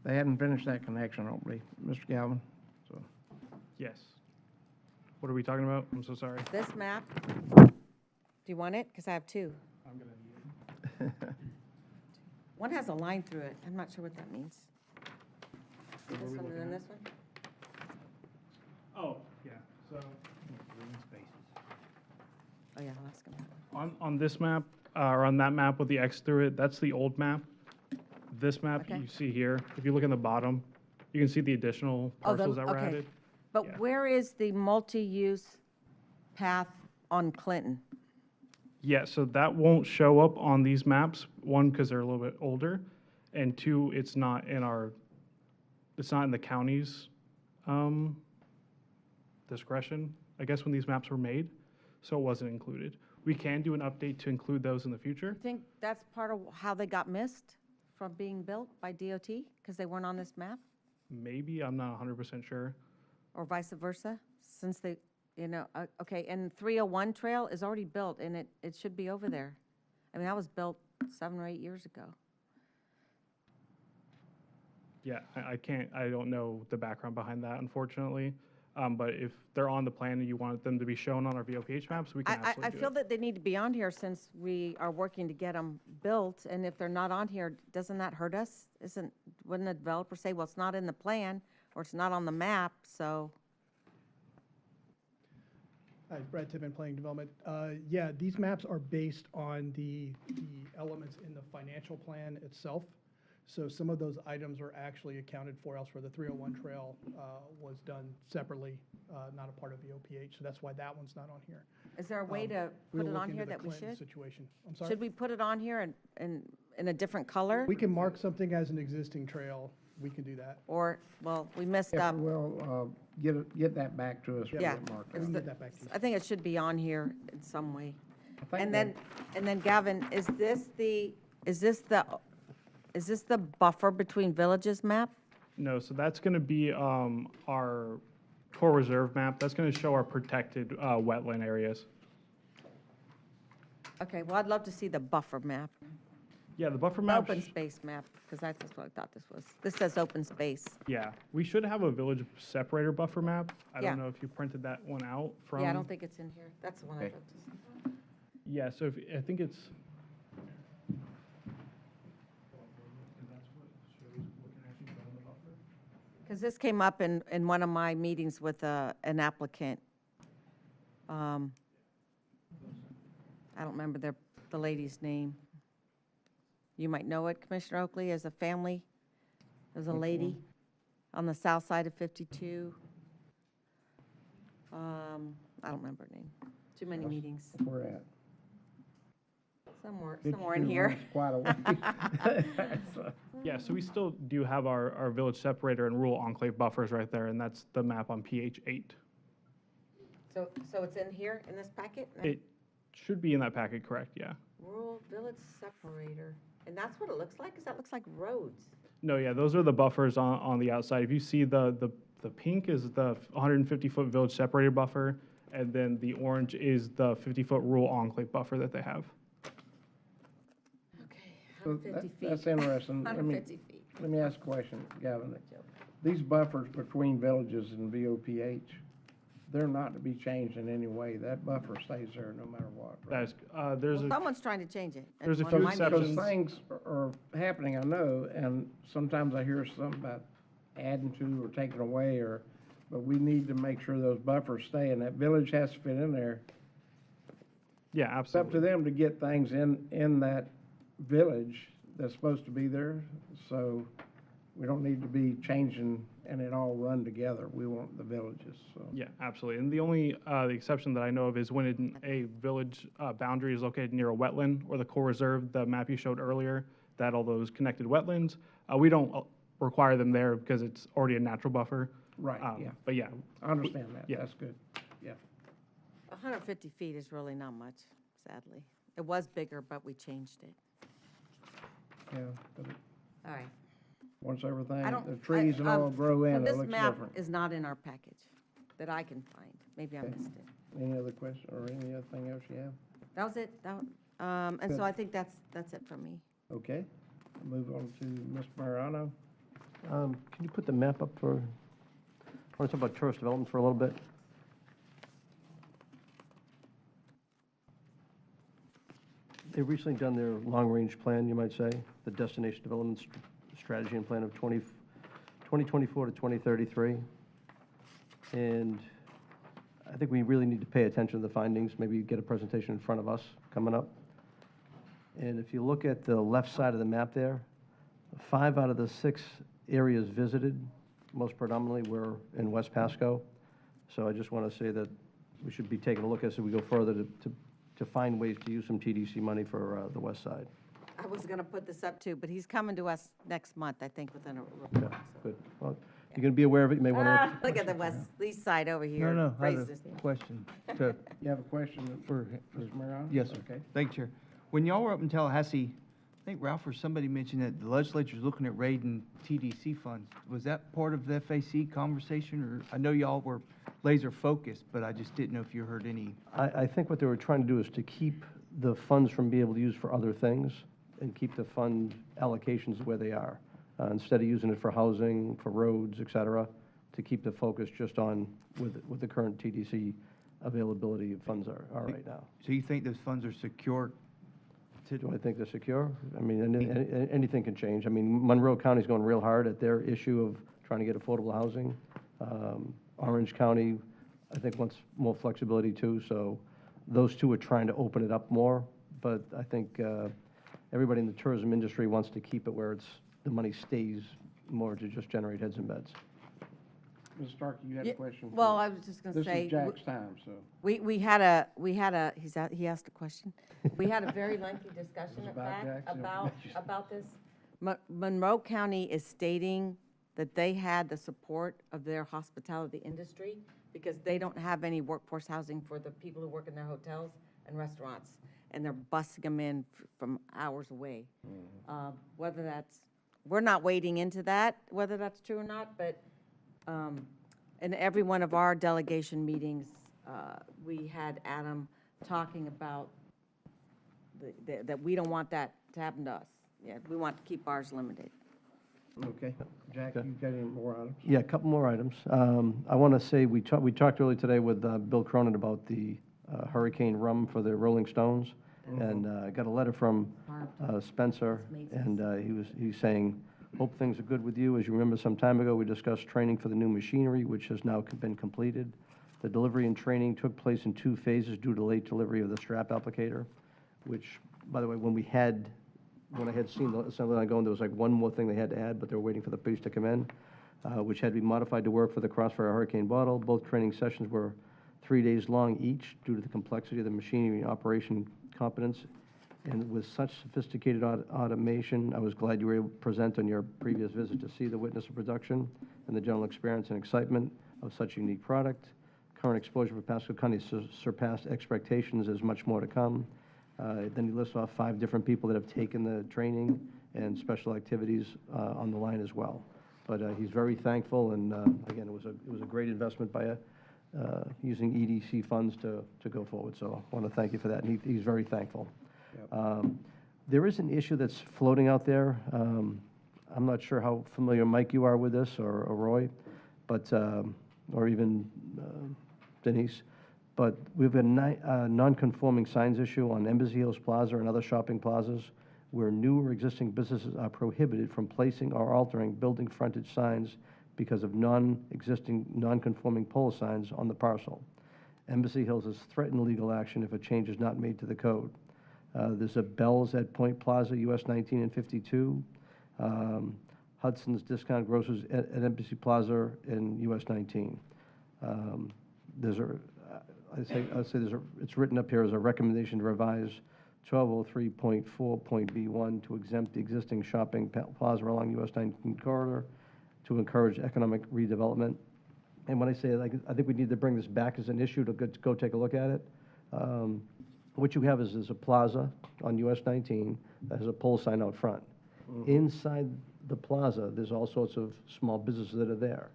They hadn't finished that connection, I don't believe, Mr. Galvin, so. Yes. What are we talking about? I'm so sorry. this map, do you want it? Because I have two. One has a line through it. I'm not sure what that means. This one and then this one? Oh, yeah, so. Oh, yeah, I'll ask him. On this map, or on that map with the X through it, that's the old map. This map Okay. you see here, if you look in the bottom, you can see the additional Oh, the- parcels that were okay. added. But Yeah. where is the multi-use path on Clinton? Yeah, so that won't show up on these maps, one, because they're a little bit older, and two, it's not in the county's discretion, I guess, when these maps were made, so it wasn't included. We can do an update to include those in the future. You think that's part of how they got missed from being built by DOT, because they weren't on this map? Maybe, I'm not 100% sure. Or vice versa, since they, okay, and 301 Trail is already built, and it should be over there. I mean, that was built 7 or 8 years ago. Yeah, I don't know the background behind that, unfortunately. But if they're on the plan and you want them to be shown on our VOPH maps, we can I absolutely do feel it. that they need to be on here since we are working to get them built, and if they're not on here, doesn't that hurt us? Wouldn't the developer say, well, it's not in the plan, or it's not on the map, so? Hi, Brad Tippin, Planning Development. Yeah, these maps are based on the elements in the financial plan itself. So some of those items are actually accounted for elsewhere. The 301 Trail was done separately, not a part of VOPH, so that's why that one's not on here. Is there a way to We'll put it look on into here the that we Clinton should? Situation. I'm sorry? Should we put it on here in a different color? We can mark something as an existing trail. We can do that. Or, well, we messed If up. you will, get that back to us. we'll Yeah. mark We it. can get that back to you. I think it should be on here in some way. I think And that- then Gavin, is this the buffer between villages map? No, so that's going to be our core reserve map. That's going to show our protected wetland areas. Okay, well, I'd love to see the buffer map, Yeah, the buffer the map. open space map, because that's what I thought this was. This says open space. Yeah, we should have a village separator buffer map. I Yeah. don't know if you printed that one out from. Yeah, I don't think it's in here. That's the one I'd Okay. love to see. Yeah, so I think it's. Because this came up in one of my meetings with an applicant. I don't remember the lady's name. You might know it, Commissioner Oakley, as a family. There's a lady on the south side of 52. I don't remember her name. Too many meetings. Where at? Somewhere in 52 here. runs Quite a way. So, Yeah, so we still do have our village separator and rural enclave buffers right there, and that's the map on PH 8. So it's in here, in this packet? It should be in that packet, correct, yeah. Rural village separator. And that's what it looks like? Because that looks like roads. No, yeah, those are the buffers on the outside. If you see the pink is the 150-foot village separator buffer, and then the orange is the 50-foot rural enclave buffer that they have. Okay, So 150 feet. That's interesting. 150 feet. Let me ask a question, Gavin. These buffers between villages and VOPH, they're not to be changed in any way. That buffer stays there no matter what, right? There's Well, a, someone's trying to change it. at there's a one few of my exceptions. meetings. Because things are happening, I know, and sometimes I hear something about adding to or taking away, but we need to make sure those buffers stay, and that village has to fit in there. yeah, It's up to absolutely. them to get things in that village that's supposed to be there, so we don't need to be changing and it all run together. We want the villages, so. Yeah, absolutely. And the only the exception that I know of is when a village boundary is located near a wetland or the core reserve, the map you showed earlier, that all those connected wetlands, we don't require them there because it's already a natural buffer. Right, yeah. But yeah, I understand that. Yeah. That's good. Yeah. 150 feet is really not much, sadly. It was bigger, but we changed it. Yeah, but All right. once everything, I don't. the trees and all grow so in, it this looks map different. is not in our package that I can find. Maybe I Okay. missed it. Any other question or any other thing else you have? That was it. And Good. so I think that's it for me. Okay, move on to Ms. Mariano. Can you put the map up for, I want to talk about tourist development for a little bit. They've recently done their long-range plan, you might say, the Destination Development Strategy and Plan of 2024 to 2033. And I think we really need to pay attention to the findings, maybe get a presentation in front of us coming up. And if you look at the left side of the map there, 5 out of the 6 areas visited, most predominantly, were in West Pasco. So I just want to say that we should be taking a look as we go further to find ways to use some TDC money for the west side. I was going to put this up too, but he's coming to us next month, I think, within a report. Yeah, good. Well, you're going to be aware of it, you may want to. Look at the east side over here. No, I have Raises. a question to, You have a question for, Mr. Mariano? yes, sir. Okay. Thank you, Chair. When y'all were up in Tallahassee, I think Ralph or somebody mentioned that the legislature's looking at raiding TDC funds. Was that part of the FAC conversation, or, I know y'all were laser focused, but I just didn't know if you heard any. I think what they were trying to do is to keep the funds from being able to use for other things and keep the fund allocations where they are, instead of using it for housing, for roads, et cetera, to keep the focus just on with the current TDC availability of funds are right now. So you think those funds are secure? Do I think they're secure? I mean, anything can change. I mean, Monroe County's going real hard at their issue of trying to get affordable housing. Orange County, I think, wants more flexibility too, so those two are trying to open it up more. But I think everybody in the tourism industry wants to keep it where the money stays more to just generate heads and beds. Ms. Starkey, you had a question? Well, I was just going to say. This is Jack's time, so. We had a, he asked a question. We had a very lengthy discussion, in about fact, Jack's? about this. Monroe County is stating that they had the support of their hospitality industry because they don't have any workforce housing for the people who work in their hotels and restaurants, and they're busing them in from hours away. Whether that's, we're not wading into that, whether that's true or not, but in every one of our delegation meetings, we had Adam talking about that we don't want that to happen to us. Yeah, we want to keep ours limited. Okay. Jack, you got any more items? Yeah, a couple more items. I want to say, we talked earlier today with Bill Cronin about the hurricane rum for the Rolling Stones, and I got a letter from Spencer, and he's saying, hope things are good with you. As you remember, some time ago, we discussed training for the new machinery, which has now been completed. The delivery and training took place in 2 phases due to late delivery of the strap applicator, which, by the way, when I had seen the assembly line going, there was like one more thing they had to add, but they were waiting for the piece to come in, which had to be modified to work for the Crossfire Hurricane bottle. Both training sessions were 3 days long each due to the complexity of the machinery and operation competence. And with such sophisticated automation, I was glad you were able to present on your previous visit to see the witness of production and the general experience and excitement of such a unique product. Current exposure for Pasco County surpassed expectations. There's much more to come. Then he lists off 5 different people that have taken the training and special activities on the line as well. But he's very thankful, and again, it was a great investment by using EDC funds to go forward. So I want to thank you for that, and he's very thankful. There is an issue that's floating out there. I'm not sure how familiar, Mike, you are with this, or Roy, but or even Denise. But we have a non-conforming signs issue on Embassy Hills Plaza and other shopping plazas where new or existing businesses are prohibited from placing or altering building frontage signs because of non-existing, non-conforming pole signs on the parcel. Embassy Hills has threatened legal action if a change is not made to the code. There's a Bell's at Point Plaza, US 19 and 52. Hudson's Discount Grocers at Embassy Plaza in US 19. It's written up here as a recommendation to revise 1203.4.B1 to exempt the existing shopping plaza along US 19 corridor to encourage economic redevelopment. And when I say that, I think we need to bring this back as an issue to go take a look at it. What you have is a plaza on US 19 that has a pole sign out front. Inside the plaza, there's all sorts of small businesses that are there.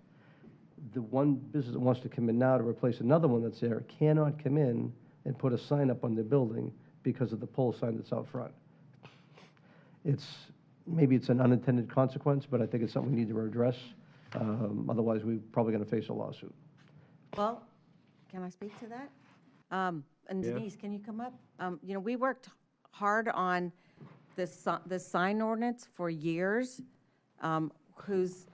The one business that wants to come in now to replace another one that's there cannot come in and put a sign up on the building because of the pole sign that's out front. Maybe it's an unintended consequence, but I think it's something we need to address. Otherwise, we're probably going to face a lawsuit. Well, can I speak to that? And Denise, can you come up? We worked hard on this sign ordinance for years, whose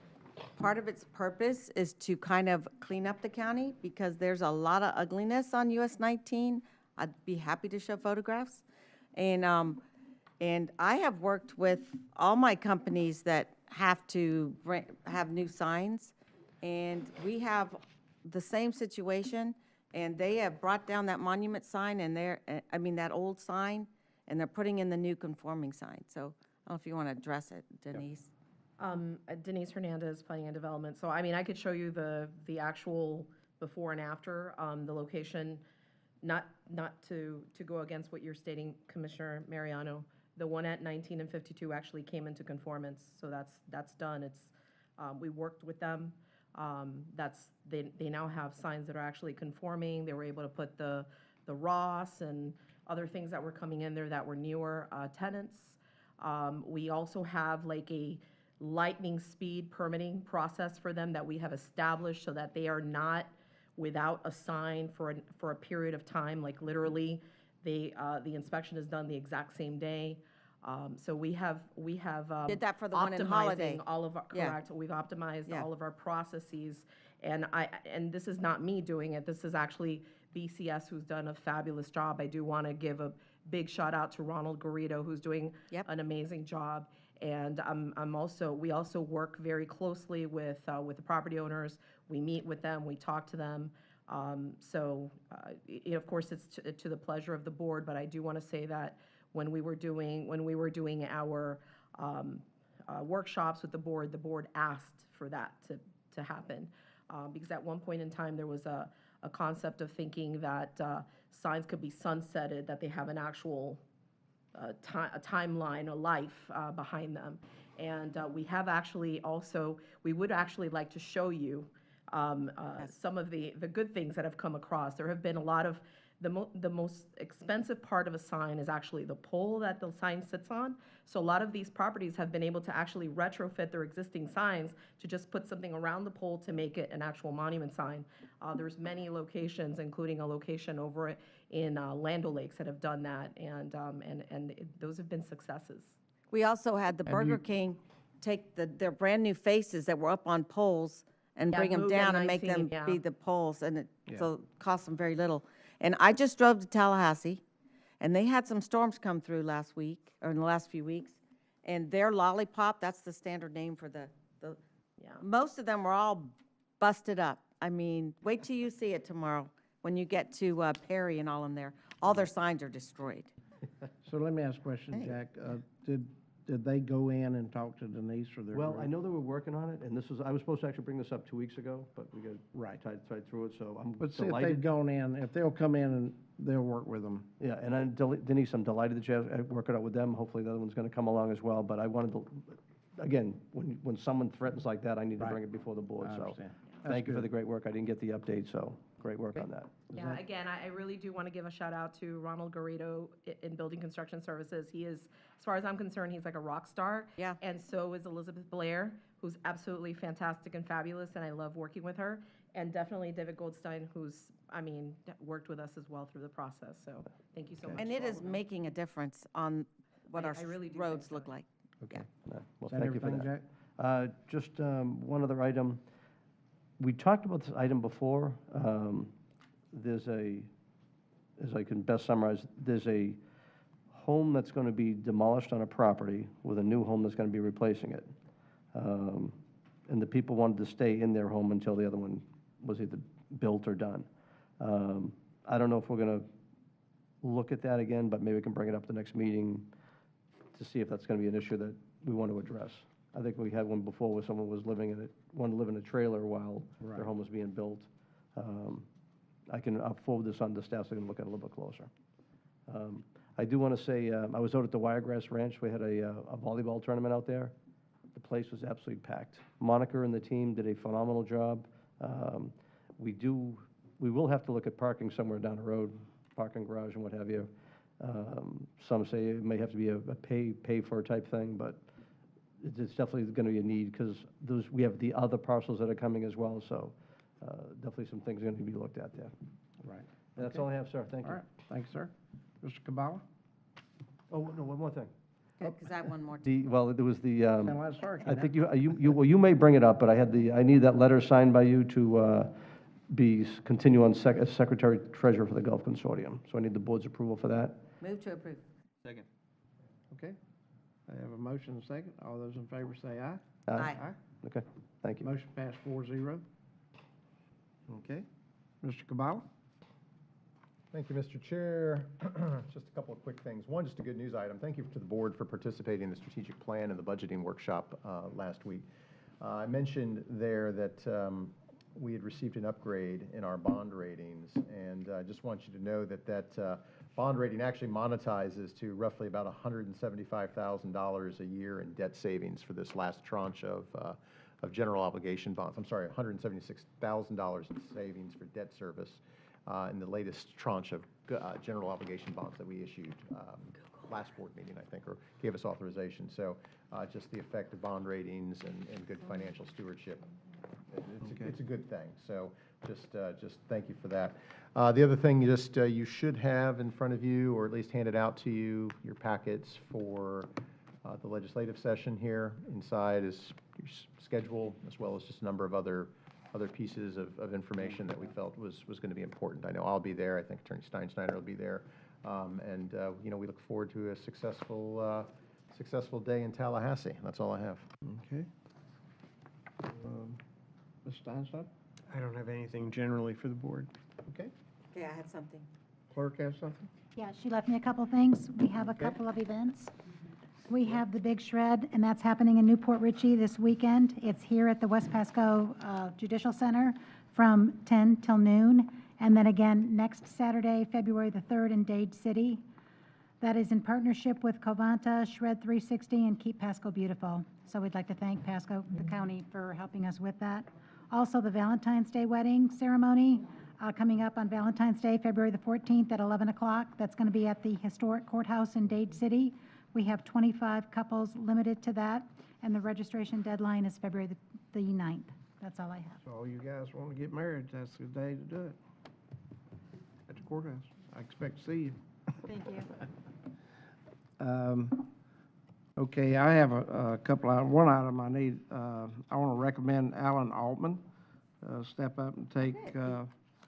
part of its purpose is to kind of clean up the county, because there's a lot of ugliness on US 19. I'd be happy to show photographs. And I have worked with all my companies that have to have new signs, and we have the same situation, and they have brought down that monument sign and that old sign, and they're putting in the new conforming sign. So I don't know if you want to address it, Denise. Denise Hernandez, Planning and Development. So, I mean, I could show you the actual before and after, the location, not to go against what you're stating, Commissioner Mariano. The one at 19 and 52 actually came into conformance, so that's done. It's, we worked with them. They now have signs that are actually conforming. They were able to put the Ross and other things that were coming in there that were newer tenants. We also have like a lightning speed permitting process for them that we have established so that they are not without a sign for a period of time. Like literally, the inspection is done the exact same day. So we have Did that for the one in Holiday. optimizing all of our, Yeah. correct, we've optimized Yeah. all of our processes. And this is not me doing it, this is actually BCS, who's done a fabulous job. I do want to give a big shout out to Ronald Garrido, who's doing an amazing job. And we also work very closely with the property owners. We meet with them, we talk to them. Of course, it's to the pleasure of the board, but I do want to say that when we were doing our workshops with the board asked for that to happen. Because at one point in time, there was a concept of thinking that signs could be sunsetted, that they have an actual a timeline, a life behind them. And we have actually also, we would actually like to show you some of the good things that have come across. There have been a lot of, the most expensive part of a sign is actually the pole that the sign sits on. So a lot of these properties have been able to actually retrofit their existing signs to just put something around the pole to make it an actual monument sign. There's many locations, including a location over in Land O'Lakes, that have done that, and those have been successes. We also had the Burger King take their brand-new faces that were up on poles and Yeah, bring them move down them and make them 19, be yeah. the poles, and so it cost them very little. And I just drove to Tallahassee, and they had some storms come through last week, or in the last few weeks, and their lollipop, that's the standard name for most of them were all busted up. I mean, wait till you see it tomorrow when you get to Perry and all in there. All their signs are destroyed. So let me ask a question, Jack. Did they go in and talk to Denise for their? Well, I know they were working on it, and I was supposed to actually bring this up 2 weeks ago, but we got tied through it, so I'm But see if delighted. they've gone in, if they'll come in and they'll work with them. Yeah, and Denise, I'm delighted that you work it out with them. Hopefully the other one's going to come along as well, but I wanted to, again, when someone threatens like that, I need to bring it before the board, I so. understand. Thank you for good. the great work. I didn't get the update, so great work on that. Yeah, again, I really do want to give a shout out to Ronald Garrido in Building Construction Services. He is, as far as I'm concerned, he's like a rock star. Yeah. And so is Elizabeth Blair, who's absolutely fantastic and fabulous, and I love working with her. And definitely David Goldstein, who's, worked with us as well through the process. So thank you so much. And it to all is of them. making a difference on what our I really do roads think so. look like. Okay. Well, Is that thank you for everything, that. Jack? Just one other item. We talked about this item before. There's as I can best summarize, there's a home that's going to be demolished on a property with a new home that's going to be replacing it. And the people wanted to stay in their home until the other one was either built or done. I don't know if we're going to look at that again, but maybe we can bring it up at the next meeting to see if that's going to be an issue that we want to address. I think we had one before where someone was wanted to live in a trailer while Right. their home was being built. I'll forward this on to staff so they can look at it a little bit closer. I do want to say, I was out at the Wiregrass Ranch. We had a volleyball tournament out there. The place was absolutely packed. Monica and the team did a phenomenal job. We will have to look at parking somewhere down the road, parking garage and what have you. Some say it may have to be a pay for type thing, but it's definitely going to be a need because we have the other parcels that are coming as well, so definitely some things are going to be looked at there. Right. That's all I have, sir. Thank you. All right, thanks, sir. Mr. Kabala? Oh, no, one more thing. Because I have one more. Well, there was the, Sound like Starkey I now. think well, you may bring it up, but I need that letter signed by you to continue on as Secretary Treasurer for the Gulf Consortium. So I need the board's approval for that. Move to approve. Second. Okay. I have a motion and a second. All those in favor say aye. Aye. Okay, thank you. Motion passed 4-0. Okay. Mr. Kabala? Thank you, Mr. Chair. Just a couple of quick things. One, just a good news item. Thank you to the board for participating in the strategic plan and the budgeting workshop last week. I mentioned there that we had received an upgrade in our bond ratings, and I just want you to know that that bond rating actually monetizes to roughly about $175,000 a year in debt savings for this last tranche of general obligation bonds. I'm sorry, $176,000 in savings for debt service in the latest tranche of general obligation bonds that we issued last board meeting, I think, or gave us authorization. So just the effect of bond ratings and good financial stewardship. It's a good thing. So just thank you for that. The other thing, you should have in front of you, or at least handed out to you, your packets for the legislative session here. Inside is your schedule, as well as just a number of other pieces of information that we felt was going to be important. I know I'll be there. I think Attorney Steinschneider will be there. We look forward to a successful day in Tallahassee. That's all I have. Okay. Ms. Steinstein? I don't have anything generally for the board. Okay. Okay, I have something. Clerk have something? Yeah, she left me a couple things. We have a couple of events. We have the Big Shred, and that's happening in Newport Richey this weekend. It's here at the West Pasco Judicial Center from 10 till noon, and then again next Saturday, February the 3rd in Dade City. That is in partnership with Covanta, Shred 360, and Keep Pasco Beautiful. So we'd like to thank Pasco, the county, for helping us with that. Also, the Valentine's Day wedding ceremony coming up on Valentine's Day, February the 14th at 11 o'clock. That's going to be at the historic courthouse in Dade City. We have 25 couples limited to that, and the registration deadline is February the 9th. That's all I have. So all you guys want to get married, that's the day to do it. At the courthouse. I expect to see you. Thank you. Okay, I have a couple, one item I need. I want to recommend Alan Altman step up and take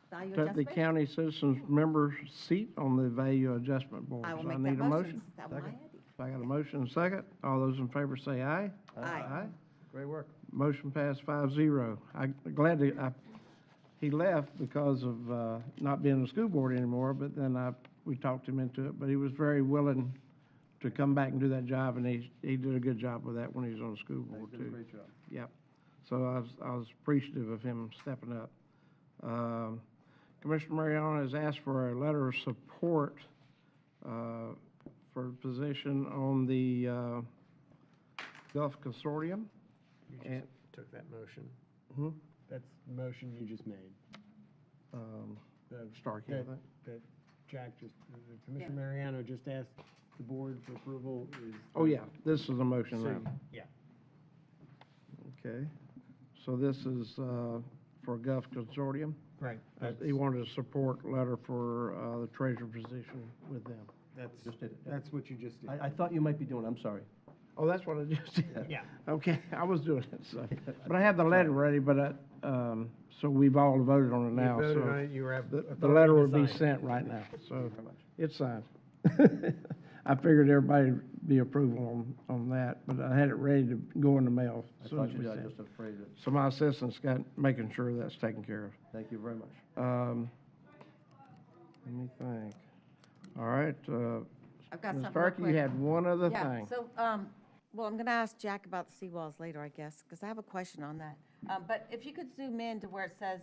Value the adjustment? county citizens member seat on the Value Adjustment Board. I will So make need that a motion. That was my idea. So I got a motion and a second. All those in favor say aye. Aye. Great work. Motion passed 5-0. I'm glad he left because of not being on the school board anymore, but then we talked him into it. But he was very willing to come back and do that job, and he did a good job with that when he was on the school board, too. Great job. Yep. So I was appreciative of him stepping up. Commissioner Mariano has asked for a letter of support for position on the Gulf Consortium. You just took that motion. Hmm? That's the motion you just made. Starkey, I think. That Jack Commissioner Mariano just asked the board for approval is. Oh, yeah, this is a motion now. Yeah. Okay. So this is for Gulf Consortium. Right. He wanted a support letter for the treasurer position with them. That's what you just did. I thought you might be doing, I'm sorry. Oh, that's what I just did? Yeah. Okay, I was doing it, so. But I have the letter ready, but so we've all voted on it now. You voted so on it, you have the authority letter to will be sign it. sent right now, so it's signed. I figured everybody would be approval on that, but I had it ready to go in the mail I as soon thought as you we were sent it. just afraid that, So my assistant's got, making sure that's taken care of. thank you very much. Let me think. All right, I've got Ms. something real Starkey, you quick. had one other Yeah, thing. so, well, I'm going to ask Jack about the seawalls later, I guess, because I have a question on that. But if you could zoom in to where it says,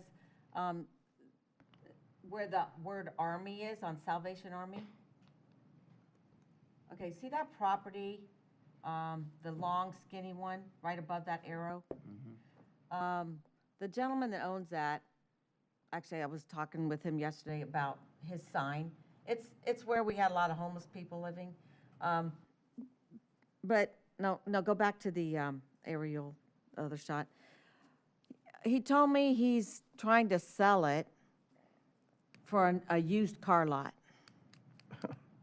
where the word Army is on Salvation Army. Okay, see that property, the long skinny one, right above that arrow? The gentleman that owns that, actually, I was talking with him yesterday about his sign. It's where we had a lot of homeless people living. But, no, go back to the aerial, other shot. He told me he's trying to sell it for a used car lot.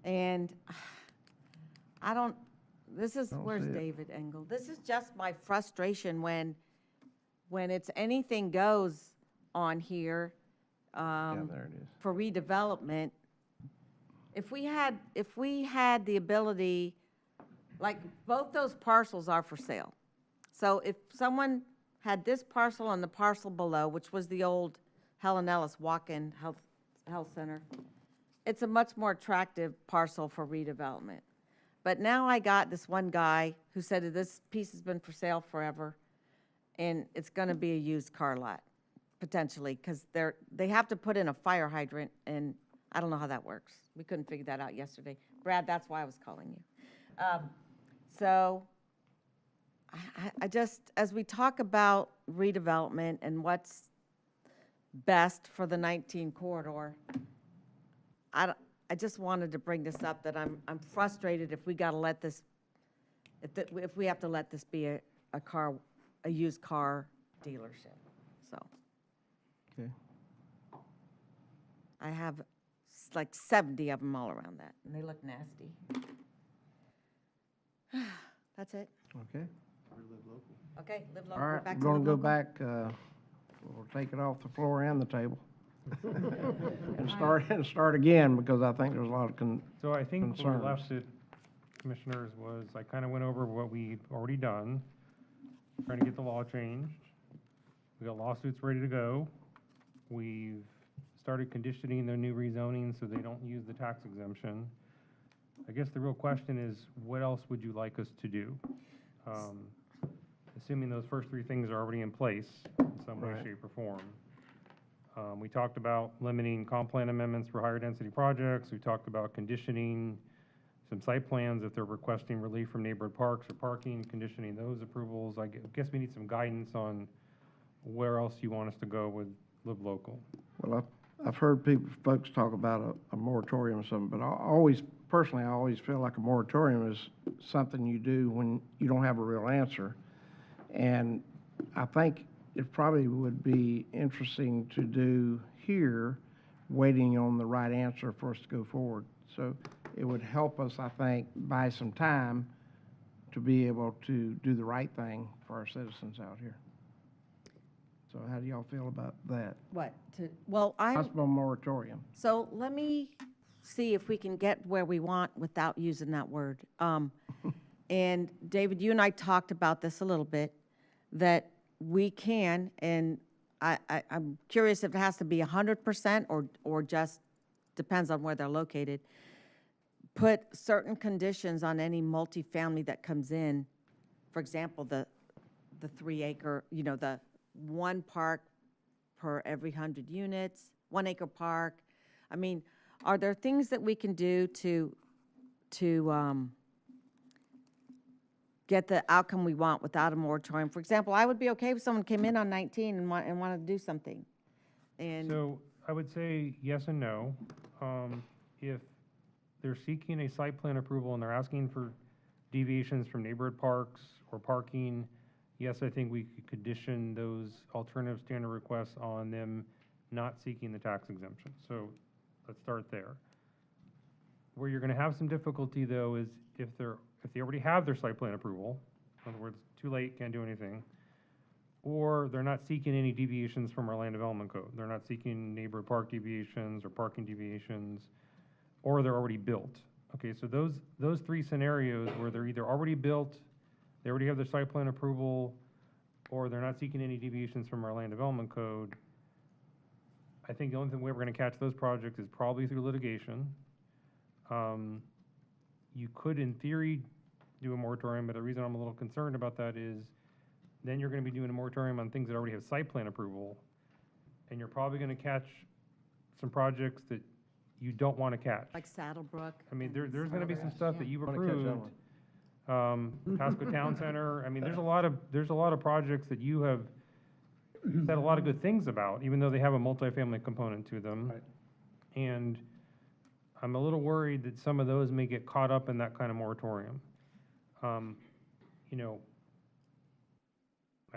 And I don't, this is, Don't where's see it. David Engel? This is just my frustration when it's anything goes on here, Yeah, there it is. for redevelopment. If we had the ability, like, both those parcels are for sale. So if someone had this parcel and the parcel below, which was the old Helen Ellis Walk-in Health Center, it's a much more attractive parcel for redevelopment. But now I got this one guy who said that this piece has been for sale forever, and it's gonna be a used car lot, potentially, because they have to put in a fire hydrant, and I don't know how that works. We couldn't figure that out yesterday. Brad, that's why I was calling you. So I just, as we talk about redevelopment and what's best for the 19 corridor, I just wanted to bring this up, that I'm frustrated if we gotta let this, if we have to let this be a used car dealership, so. Okay. I have like 70 of them all around that, and they look nasty. That's it. Okay. Okay, live All local, right, back we're to going live to go local. back, we'll take it off the floor and the table. And start again, because I think there's a lot of So I think where we concerns. left it, commissioners, was I kind of went over what we've already done, trying to get the law changed. We got lawsuits ready to go. We've started conditioning their new rezoning so they don't use the tax exemption. I guess the real question is, what else would you like us to do? Assuming those first three things are already in place in some way, Right. shape, or form. We talked about limiting comp plan amendments for higher density projects. We talked about conditioning some site plans if they're requesting relief from neighborhood parks or parking, conditioning those approvals. I guess we need some guidance on where else you want us to go with Live Local. Well, I've heard folks talk about a moratorium or something, but personally, I always feel like a moratorium is something you do when you don't have a real answer. And I think it probably would be interesting to do here, waiting on the right answer for us to go forward. So it would help us, I think, buy some time to be able to do the right thing for our citizens out here. So how do y'all feel about that? What, well, Possible moratorium. so let me see if we can get where we want without using that word. And David, you and I talked about this a little bit, that we can, and I'm curious if it has to be 100% or just depends on where they're located, put certain conditions on any multifamily that comes in. For example, the 3 acre, the 1 park per every 100 units, 1 acre park. I mean, are there things that we can do to get the outcome we want without a moratorium? For example, I would be okay if someone came in on 19 and wanted to do something. And So I would say yes and no. If they're seeking a site plan approval and they're asking for deviations from neighborhood parks or parking, yes, I think we could condition those alternative standard requests on them not seeking the tax exemption. So let's start there. Where you're gonna have some difficulty, though, is if they already have their site plan approval, in other words, too late, can't do anything, or they're not seeking any deviations from our land development code. They're not seeking neighborhood park deviations or parking deviations, or they're already built. Okay, so those three scenarios where they're either already built, they already have their site plan approval, or they're not seeking any deviations from our land development code, I think the only way we're gonna catch those projects is probably through litigation. You could, in theory, do a moratorium, but the reason I'm a little concerned about that is then you're gonna be doing a moratorium on things that already have site plan approval, and you're probably gonna catch some projects that you don't wanna catch. like Saddlebrook. I mean, there's gonna be some stuff that you've Wanna catch that approved. Pasco Town Center, I mean, there's a lot of projects that you have said a lot of good things about, even though they have a multifamily component to them. Right. And I'm a little worried that some of those may get caught up in that kind of moratorium. My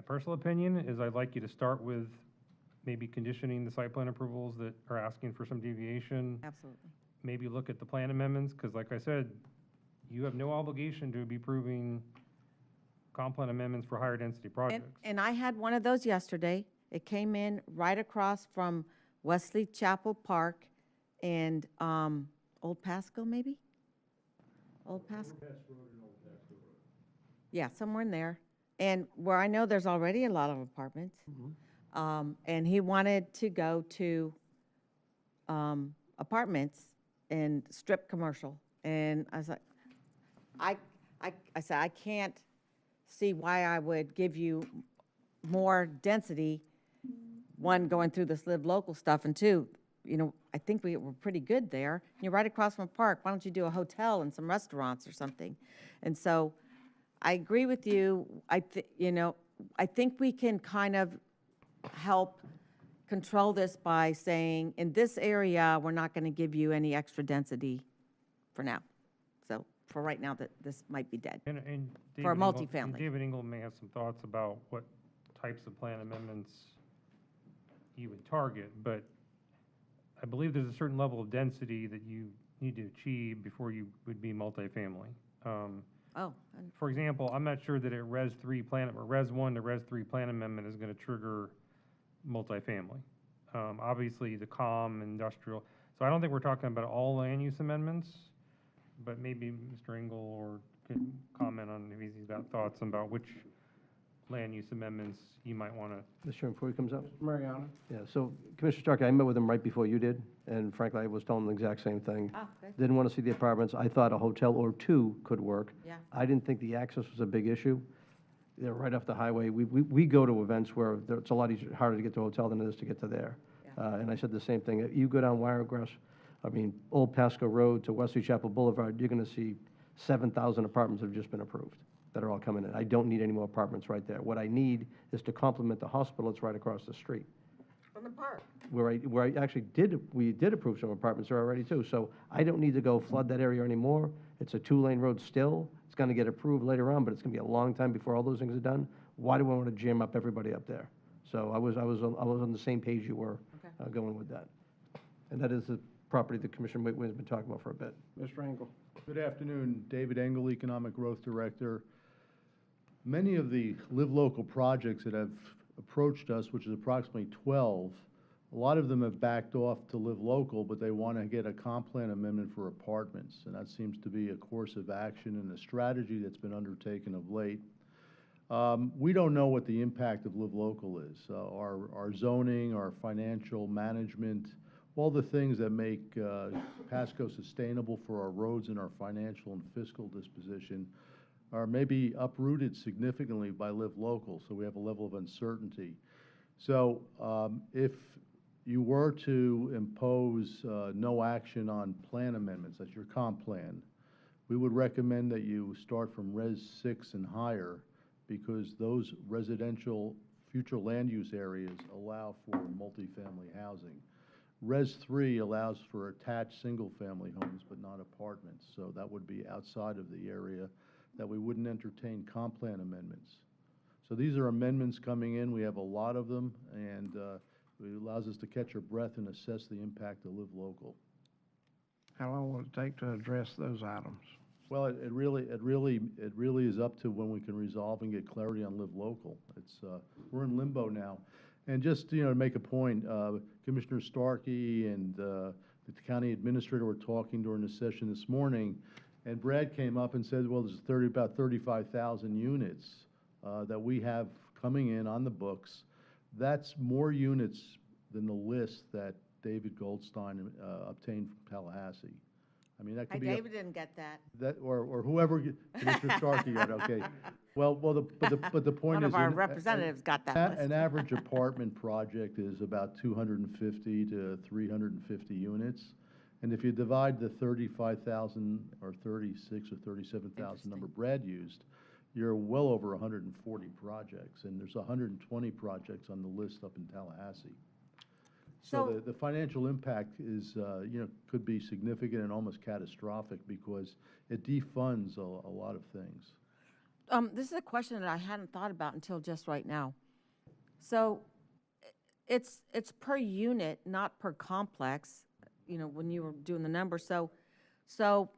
personal opinion is I'd like you to start with maybe conditioning the site plan approvals that are asking for some deviation. Absolutely. Maybe look at the plan amendments, because like I said, you have no obligation to be approving comp plan amendments for higher density projects. And I had one of those yesterday. It came in right across from Wesley Chapel Park and Old Pasco, maybe? Old Pasco? Yeah, somewhere in there. And where I know there's already a lot of apartments. And he wanted to go to apartments and strip commercial. And I was like, I said, I can't see why I would give you more density, one, going through this live local stuff, and two, you know, I think we were pretty good there. You're right across from a park. Why don't you do a hotel and some restaurants or something? And so I agree with you. You know, I think we can kind of help control this by saying, in this area, we're not going to give you any extra density for now. So for right now, that this might be dead. And For a David Engel- multifamily. and David Engel may have some thoughts about what types of plan amendments you would target, but I believe there's a certain level of density that you need to achieve before you would be multifamily. Oh, and For example, I'm not sure that a Res 3 plan, or Res 1 to Res 3 plan amendment is going to trigger multifamily. Obviously, the COM, industrial, so I don't think we're talking about all land use amendments, but maybe Mr. Engel or could comment on if he's got thoughts about which land use amendments you might want to. Mr. Chairman, before he comes up. Mariana? Yeah, so Commissioner Starkey, I met with him right before you did, and frankly, I was telling him the exact same thing. oh, good. Didn't want to see the apartments. I thought a hotel or two could work. Yeah. I didn't think the access was a big issue. They're right off the highway. We go to events where it's a lot harder to get to a hotel than it is to get to there. Yeah. And I said the same thing. You go down Wiregrass, I mean, Old Pasco Road to Wesley Chapel Boulevard, you're going to see 7,000 apartments have just been approved that are all coming in. I don't need any more apartments right there. What I need is to complement the hospital that's right across the street. From the park. Where I actually we did approve some apartments there already too. So I don't need to go flood that area anymore. It's a 2-lane road still. It's going to get approved later on, but it's going to be a long time before all those things are done. Why do I want to jam up everybody up there? So I was on the same page you were going with that. And that is the property that Commissioner Whitwin has been talking about for a bit. Mr. Engel? Good afternoon, David Engel, Economic Growth Director. Many of the Live Local projects that have approached us, which is approximately 12, a lot of them have backed off to Live Local, but they want to get a comp plan amendment for apartments. And that seems to be a course of action and a strategy that's been undertaken of late. We don't know what the impact of Live Local is. Our zoning, our financial management, all the things that make Pasco sustainable for our roads and our financial and fiscal disposition are maybe uprooted significantly by Live Local, so we have a level of uncertainty. So if you were to impose no action on plan amendments, that's your comp plan, we would recommend that you start from Res 6 and higher, because those residential future land use areas allow for multifamily housing. Res 3 allows for attached single-family homes, but not apartments, so that would be outside of the area that we wouldn't entertain comp plan amendments. So these are amendments coming in. We have a lot of them, and it allows us to catch our breath and assess the impact of Live Local. How long will it take to address those items? Well, it really is up to when we can resolve and get clarity on Live Local. It's we're in limbo now, and just to make a point, Commissioner Starkey and the county administrator were talking during the session this morning, and Brad came up and said, well, there's about 35,000 units that we have coming in on the books. That's more units than the list that David Goldstein obtained from Tallahassee. I mean, that could be David didn't get that. or whoever Commissioner Starkey got. Okay, but the point One is, of our representatives got that list. An average apartment project is about 250 to 350 units, and if you divide the 35,000 or 36 or 37,000 number Brad used, you're well over 140 projects, and there's 120 projects on the list up in Tallahassee. So the financial impact is, could be significant and almost catastrophic because it defunds a lot of things. This is a question that I hadn't thought about until just right now. So it's per unit, not per complex, when you were doing the numbers. So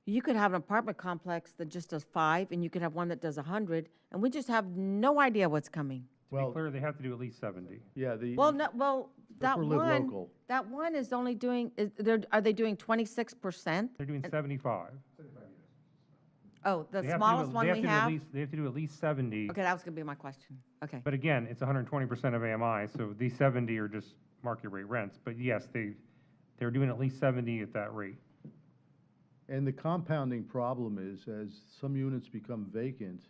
you could have an apartment complex that just does 5, and you could have one that does 100, and we just have no idea what's coming. To be clear, they have to do at least 70. Yeah, the. Well, no, well, that for live one, local. that one is only doing, are they doing 26%? They're doing 75. Oh, the They have to do smallest at- one they we to do at have? least- They have to do at least 70. Okay, that was gonna be my question. Okay. But again, it's 120% of AMI, so these 70 are just market rate rents. But yes, they're doing at least 70 at that rate. And the compounding problem is, as some units become vacant,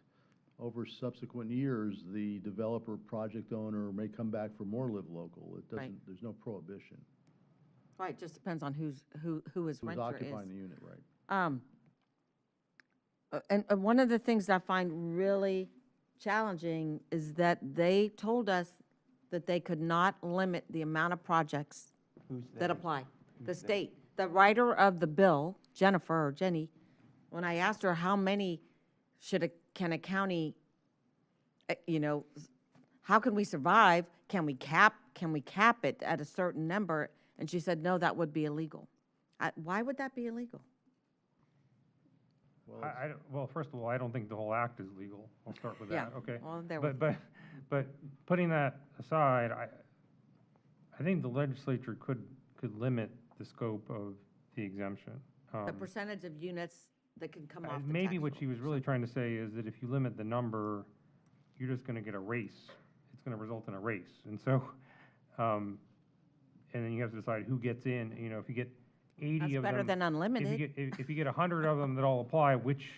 over subsequent years, the developer, project owner may come back for more live local. It Right. doesn't, there's no prohibition. Right, just depends on who his Who's renter occupying the is. unit, right? And one of the things I find really challenging is that they told us that they could not limit the amount of projects that apply. The state, the writer of the bill, Jennifer or Jenny, when I asked her how many can a county, how can we survive? Can we cap it at a certain number? And she said, no, that would be illegal. Why would that be illegal? Well, first of all, I don't think the whole act is legal. I'll start with Yeah, that, okay? well, there But putting that aside, I think the legislature could limit the scope of the exemption. The percentage of units that can come off the Maybe tax what roll. she was really trying to say is that if you limit the number, you're just gonna get a race. It's gonna result in a race. And so, and then you have to decide who gets in, if you get 80 That's of them. better than unlimited. If you get 100 of them that all apply, which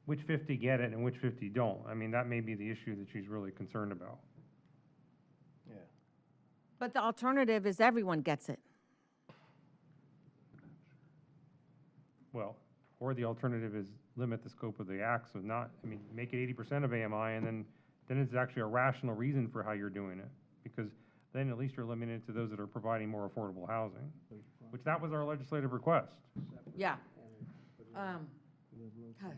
50 get it and which 50 don't? I mean, that may be the issue that she's really concerned about. Yeah. But the alternative is everyone gets it. Well, or the alternative is limit the scope of the act, so make it 80% of AMI, and then it's actually a rational reason for how you're doing it. Because then at least you're limiting it to those that are providing more affordable housing, which that was our legislative request. Yeah. God,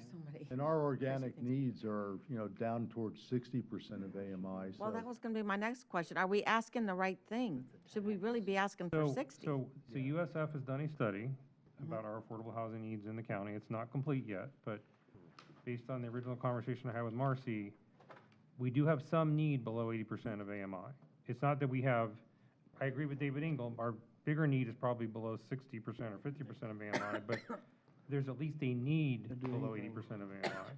so many. And our organic needs are, down towards 60% of AMI, so. Well, that was going to be my next question. Are we asking the right thing? Should we really be asking for 60? So USF has done a study about our affordable housing needs in the county. It's not complete yet, but based on the original conversation I had with Marcy, we do have some need below 80% of AMI. It's not that we have, I agree with David Engel, our bigger need is probably below 60% or 50% of AMI, but there's at least a need below 80% of AMI.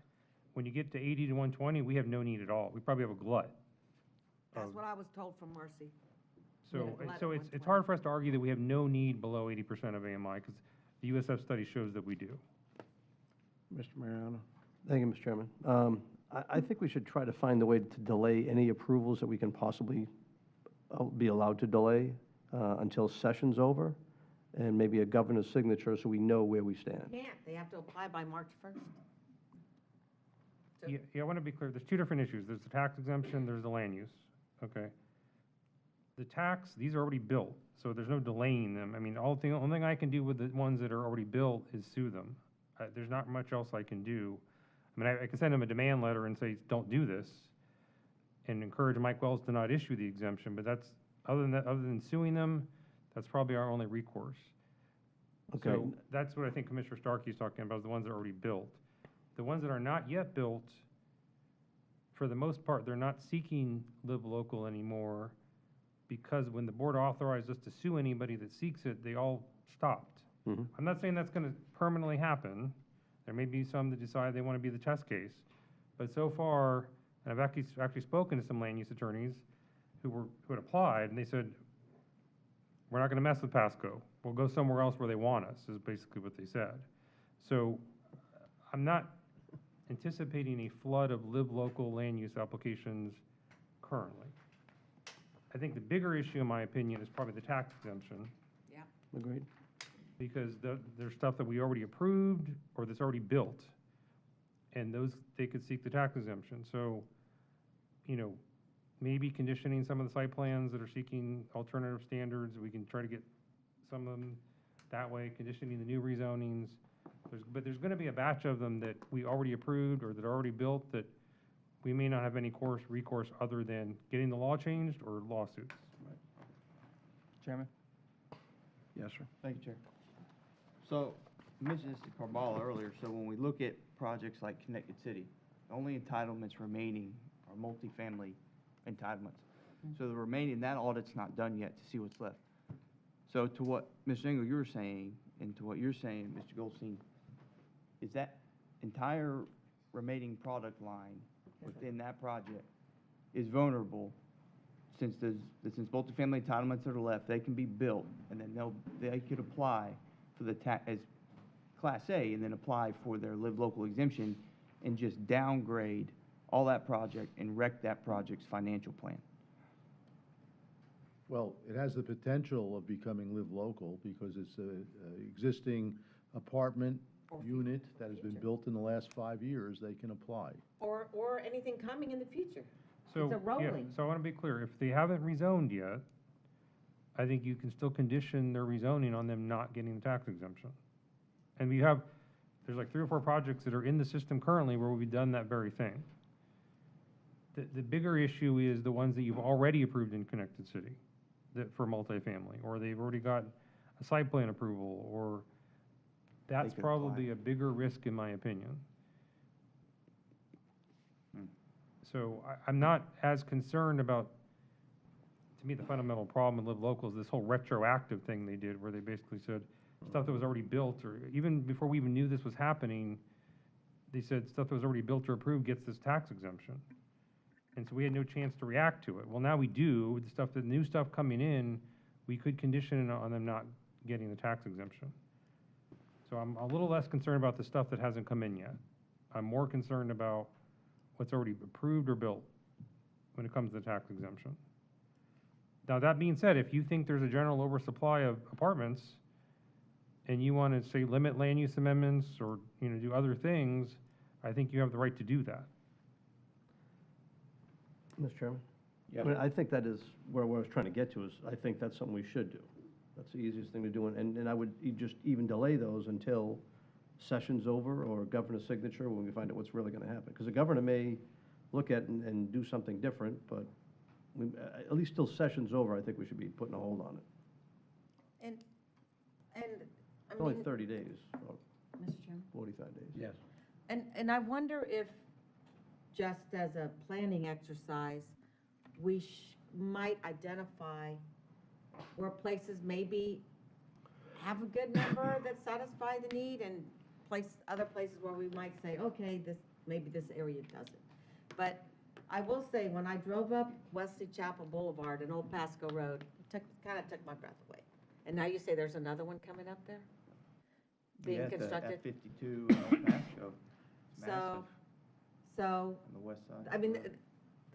When you get to 80 to 120, we have no need at all. We probably have a glut. That's what I was told from Marcy. So it's hard for us to argue that we have no need below 80% of AMI, because the USF study shows that we do. Mr. Mariano? Thank you, Mr. Chairman. I think we should try to find a way to delay any approvals that we can possibly be allowed to delay until session's over, and maybe a governor's signature so we know where we stand. Can't. They have to apply by March 1st. Yeah, I want to be clear, there's two different issues. There's the tax exemption, there's the land use, okay? The tax, these are already built, so there's no delaying them. I mean, the only thing I can do with the ones that are already built is sue them. There's not much else I can do. I mean, I can send them a demand letter and say, don't do this, and encourage Mike Wells to not issue the exemption, but that's, other than suing them, that's probably our only recourse. Okay. So that's what I think Commissioner Starkey's talking about, is the ones that are already built. The ones that are not yet built, for the most part, they're not seeking live local anymore, because when the board authorized us to sue anybody that seeks it, they all stopped. Mhm. I'm not saying that's going to permanently happen. There may be some that decide they want to be the test case. But so far, and I've actually spoken to some land use attorneys who had applied, and they said, we're not going to mess with Pasco. We'll go somewhere else where they want us, is basically what they said. So I'm not anticipating a flood of live local land use applications currently. I think the bigger issue, in my opinion, is probably the tax exemption. Yeah. Agreed. Because there's stuff that we already approved or that's already built, and those, they could seek the tax exemption. So, maybe conditioning some of the site plans that are seeking alternative standards, we can try to get some of them that way, conditioning the new rezonings. But there's gonna be a batch of them that we already approved or that are already built that we may not have any recourse other than getting the law changed or lawsuits. Chairman? Yes, sir. Thank you, Chair. So, I mentioned this to Carbala earlier, so when we look at projects like Connected City, the only entitlements remaining are multifamily entitlements. So the remaining, that audit's not done yet to see what's left. So to what, Mr. Engel, you were saying, and to what you're saying, Mr. Goldstein, is that entire remaining product line within that project is vulnerable, since since multifamily entitlements that are left, they can be built, and then they could apply for the as Class A, and then apply for their live local exemption, and just downgrade all that project and wreck that project's financial plan. Well, it has the potential of becoming live local because it's a existing apartment unit that has been built in the last 5 years. They can apply. Or anything coming in the future. So, It's a yeah, rolling. so I want to be clear, if they haven't rezoned yet, I think you can still condition their rezoning on them not getting the tax exemption. And there's like 3 or 4 projects that are in the system currently where we've done that very thing. The bigger issue is the ones that you've already approved in Connected City, for multifamily, or they've already got a site plan approval, or that's could probably apply. a bigger risk in my opinion. So I'm not as concerned about, to me, the fundamental problem in Live Local is this whole retroactive thing they did, where they basically said stuff that was already built, or even before we even knew this was happening, they said stuff that was already built or approved gets this tax exemption. And so we had no chance to react to it. Well, now we do. The new stuff coming in, we could condition on them not getting the tax exemption. So I'm a little less concerned about the stuff that hasn't come in yet. I'm more concerned about what's already approved or built when it comes to the tax exemption. Now, that being said, if you think there's a general oversupply of apartments and you want to, say, limit land use amendments or, do other things, I think you have the right to do that. Mr. Chairman? I mean, I think that is where I was trying to get to, is I think that's something we should do. That's the easiest thing to do, and I would just even delay those until session's over or governor's signature when we find out what's really going to happen. Because the governor may look at and do something different, but at least till session's over, I think we should be putting a hold on it. And I It's only mean, 30 days, or Mr. Chairman? 45 days. Yes. And I wonder if, just as a planning exercise, we might identify where places maybe have a good number that satisfy the need, and other places where we might say, okay, maybe this area doesn't. But I will say, when I drove up Wesley Chapel Boulevard and Old Pasco Road, it kind of took my breath away. And now you say there's another one coming up there? Being constructed? At 52 Pasco, massive, So, on the west side. I mean,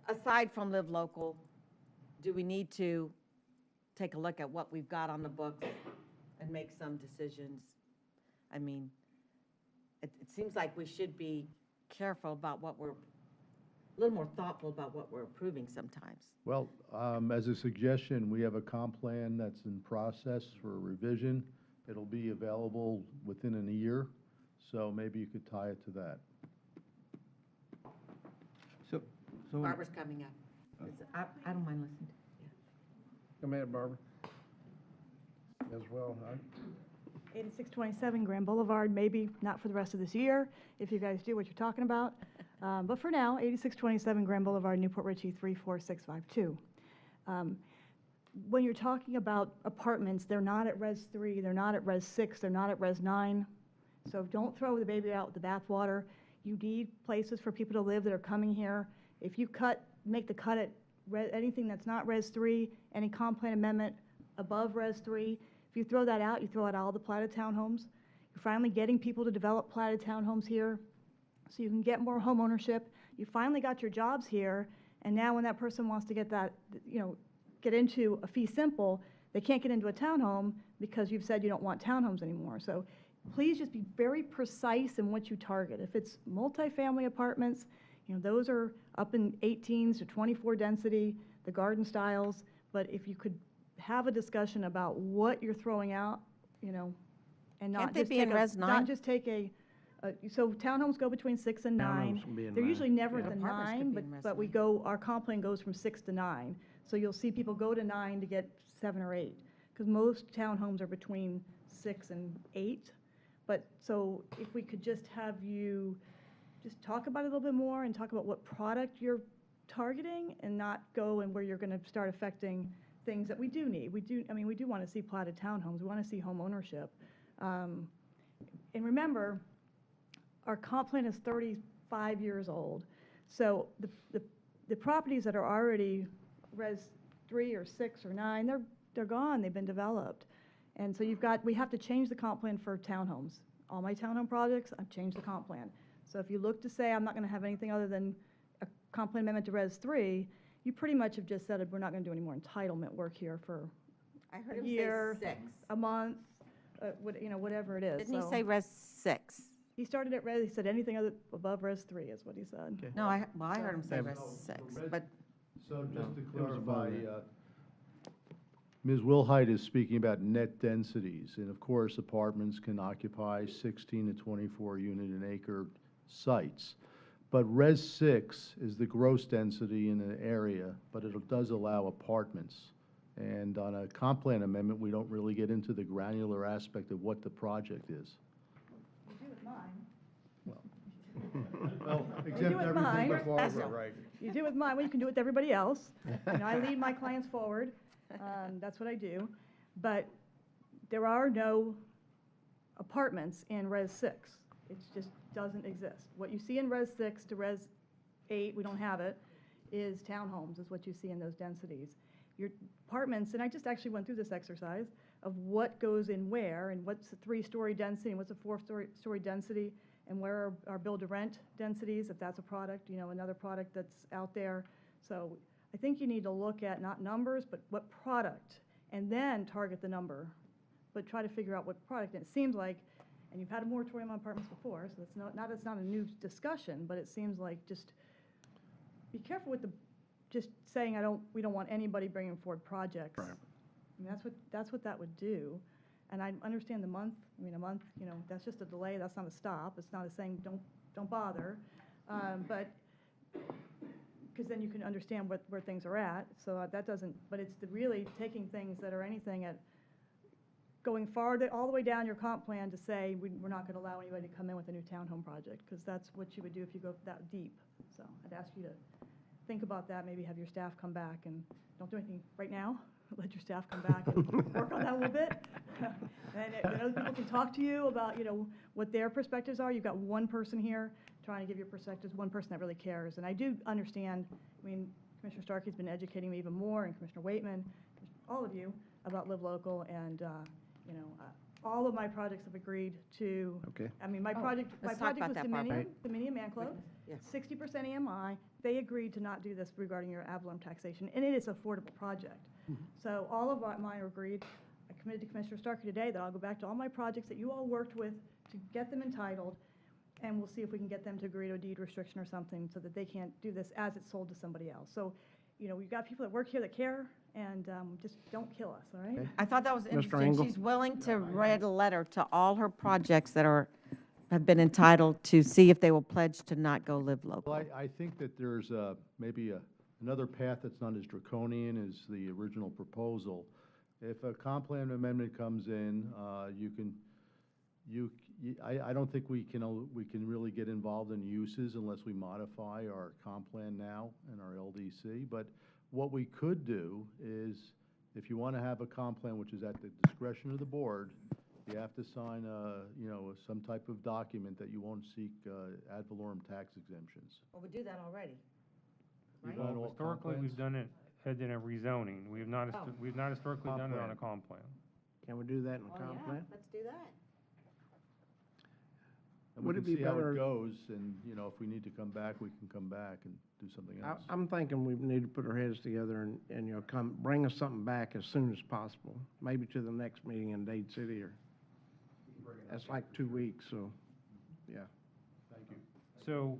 aside from Live Local, do we need to take a look at what we've got on the books and make some decisions? I mean, it seems like we should be careful about a little more thoughtful about what we're approving sometimes. Well, as a suggestion, we have a comp plan that's in process for revision. It'll be available within a year, so maybe you could tie it to that. So Barbara's coming up. I don't mind listening. Come ahead, Barbara. As well, huh? 8627 Grand Boulevard, maybe not for the rest of this year, if you guys do what you're talking about. But for now, 8627 Grand Boulevard, Newport Richey 34652. When you're talking about apartments, they're not at Res 3, they're not at Res 6, they're not at Res 9. So don't throw the baby out with the bathwater. You need places for people to live that are coming here. If you make the cut at anything that's not Res 3, any comp plan amendment above Res 3, if you throw that out, you throw out all the platted townhomes. You're finally getting people to develop platted townhomes here so you can get more home ownership. You finally got your jobs here, and now when that person wants to get that, get into a fee simple, they can't get into a townhome because you've said you don't want townhomes anymore. So please just be very precise in what you target. If it's multifamily apartments, those are up in 18s to 24 density, the garden styles. But if you could have a discussion about what you're throwing out, and not Can't they just be in take Res 9? not just take so townhomes go between 6 and 9. Townhomes can be in They're 9. usually never Yeah. the Apartments could 9, be in Res but 9. our comp plan goes from 6 to 9. So you'll see people go to 9 to get 7 or 8, because most townhomes are between 6 and 8. But, so if we could just have you just talk about it a little bit more and talk about what product you're targeting and not go and where you're going to start affecting things that we do need. We do want to see platted townhomes. We want to see home ownership. And remember, our comp plan is 35 years old. So the properties that are already Res 3 or 6 or 9, they're gone. They've been developed. And so we have to change the comp plan for townhomes. All my townhome projects, I've changed the comp plan. So if you look to say I'm not going to have anything other than a comp plan amendment to Res 3, you pretty much have just said we're not going to do any more entitlement work here for I heard a him year, say 6. a month, whatever it is. Didn't he So say Res 6? he started at Res, he said anything above Res 3 is what he said. No, I heard him say Res 6, but So just to it was above clarify, that. Ms. Wilhite is speaking about net densities, and of course, apartments can occupy 16 to 24 unit and acre sites. But Res 6 is the gross density in an area, but it does allow apartments. And on a comp plan amendment, we don't really get into the granular aspect of what the project is. You do with mine. Well, do exempt with everything mine. but Barbara, right? You do with mine, well, you can do it with everybody else. I lead my clients forward. That's what I do. But there are no apartments in Res 6. It just doesn't exist. What you see in Res 6 to Res 8, we don't have it, is townhomes, is what you see in those densities. Your apartments, and I just actually went through this exercise of what goes in where, and what's a 3-story density, and what's a 4-story density, and where are build-to-rent densities, if that's a product, another product that's out there. So I think you need to look at not numbers, but what product, and then target the number, but try to figure out what product. And it seems like, and you've had a moratorium on apartments before, so it's not a new discussion, but it seems like just be careful with just saying we don't want anybody bringing forward projects. Right. I mean, that's what that would do. And I understand a month, that's just a delay, that's not a stop. It's not a saying, don't bother. But, because then you can understand where things are at. So that doesn't, but it's really taking things that are anything at, going farther, all the way down your comp plan to say, we're not going to allow anybody to come in with a new townhome project, because that's what you would do if you go that deep. So I'd ask you to think about that, maybe have your staff come back, and don't do anything right now. Let your staff come back and work on that a little bit. And other people can talk to you about, what their perspectives are. You've got one person here trying to give your perspectives, one person that really cares. And I do understand, Commissioner Starkey's been educating me even more, and Commissioner Waitman, all of you, about Live Local, and, all of my projects have agreed to. Okay. My project let's talk was about that, Barbara. Dominion Manclo, Yes. 60% EMI. They agreed to not do this regarding your ad valorem taxation, and it is an affordable project. So all of mine are agreed. I committed to Commissioner Starkey today that I'll go back to all my projects that you all worked with to get them entitled, and we'll see if we can get them to agree to a deed restriction or something so that they can't do this as it's sold to somebody else. So, we've got people that work here that care, and just don't kill us, all right? Okay. I thought that was Mr. interesting. Engel? She's willing to write a letter to all her projects that have been entitled to see if they will pledge to not go Live Local. Well, I think that there's maybe another path that's not as draconian as the original proposal. If a comp plan amendment comes in, I don't think we can really get involved in uses unless we modify our comp plan now and our LDC. But what we could do is, if you want to have a comp plan which is at the discretion of the board, you have to sign some type of document that you won't seek ad valorem tax exemptions. Well, we do that already. You've Right? done all Historically, comp we've plans? done it as in a rezoning. We've not historically Comp done it on plan. a comp plan. Can we do that in the comp plan? Let's do that. And Would we it can be see how better- it goes, and, if we need to come back, we can come back and do something else. I'm thinking we need to put our heads together and, bring us something back as soon as possible, maybe to the next meeting in Dade City, or, that's like 2 weeks, so, yeah. Thank you. So,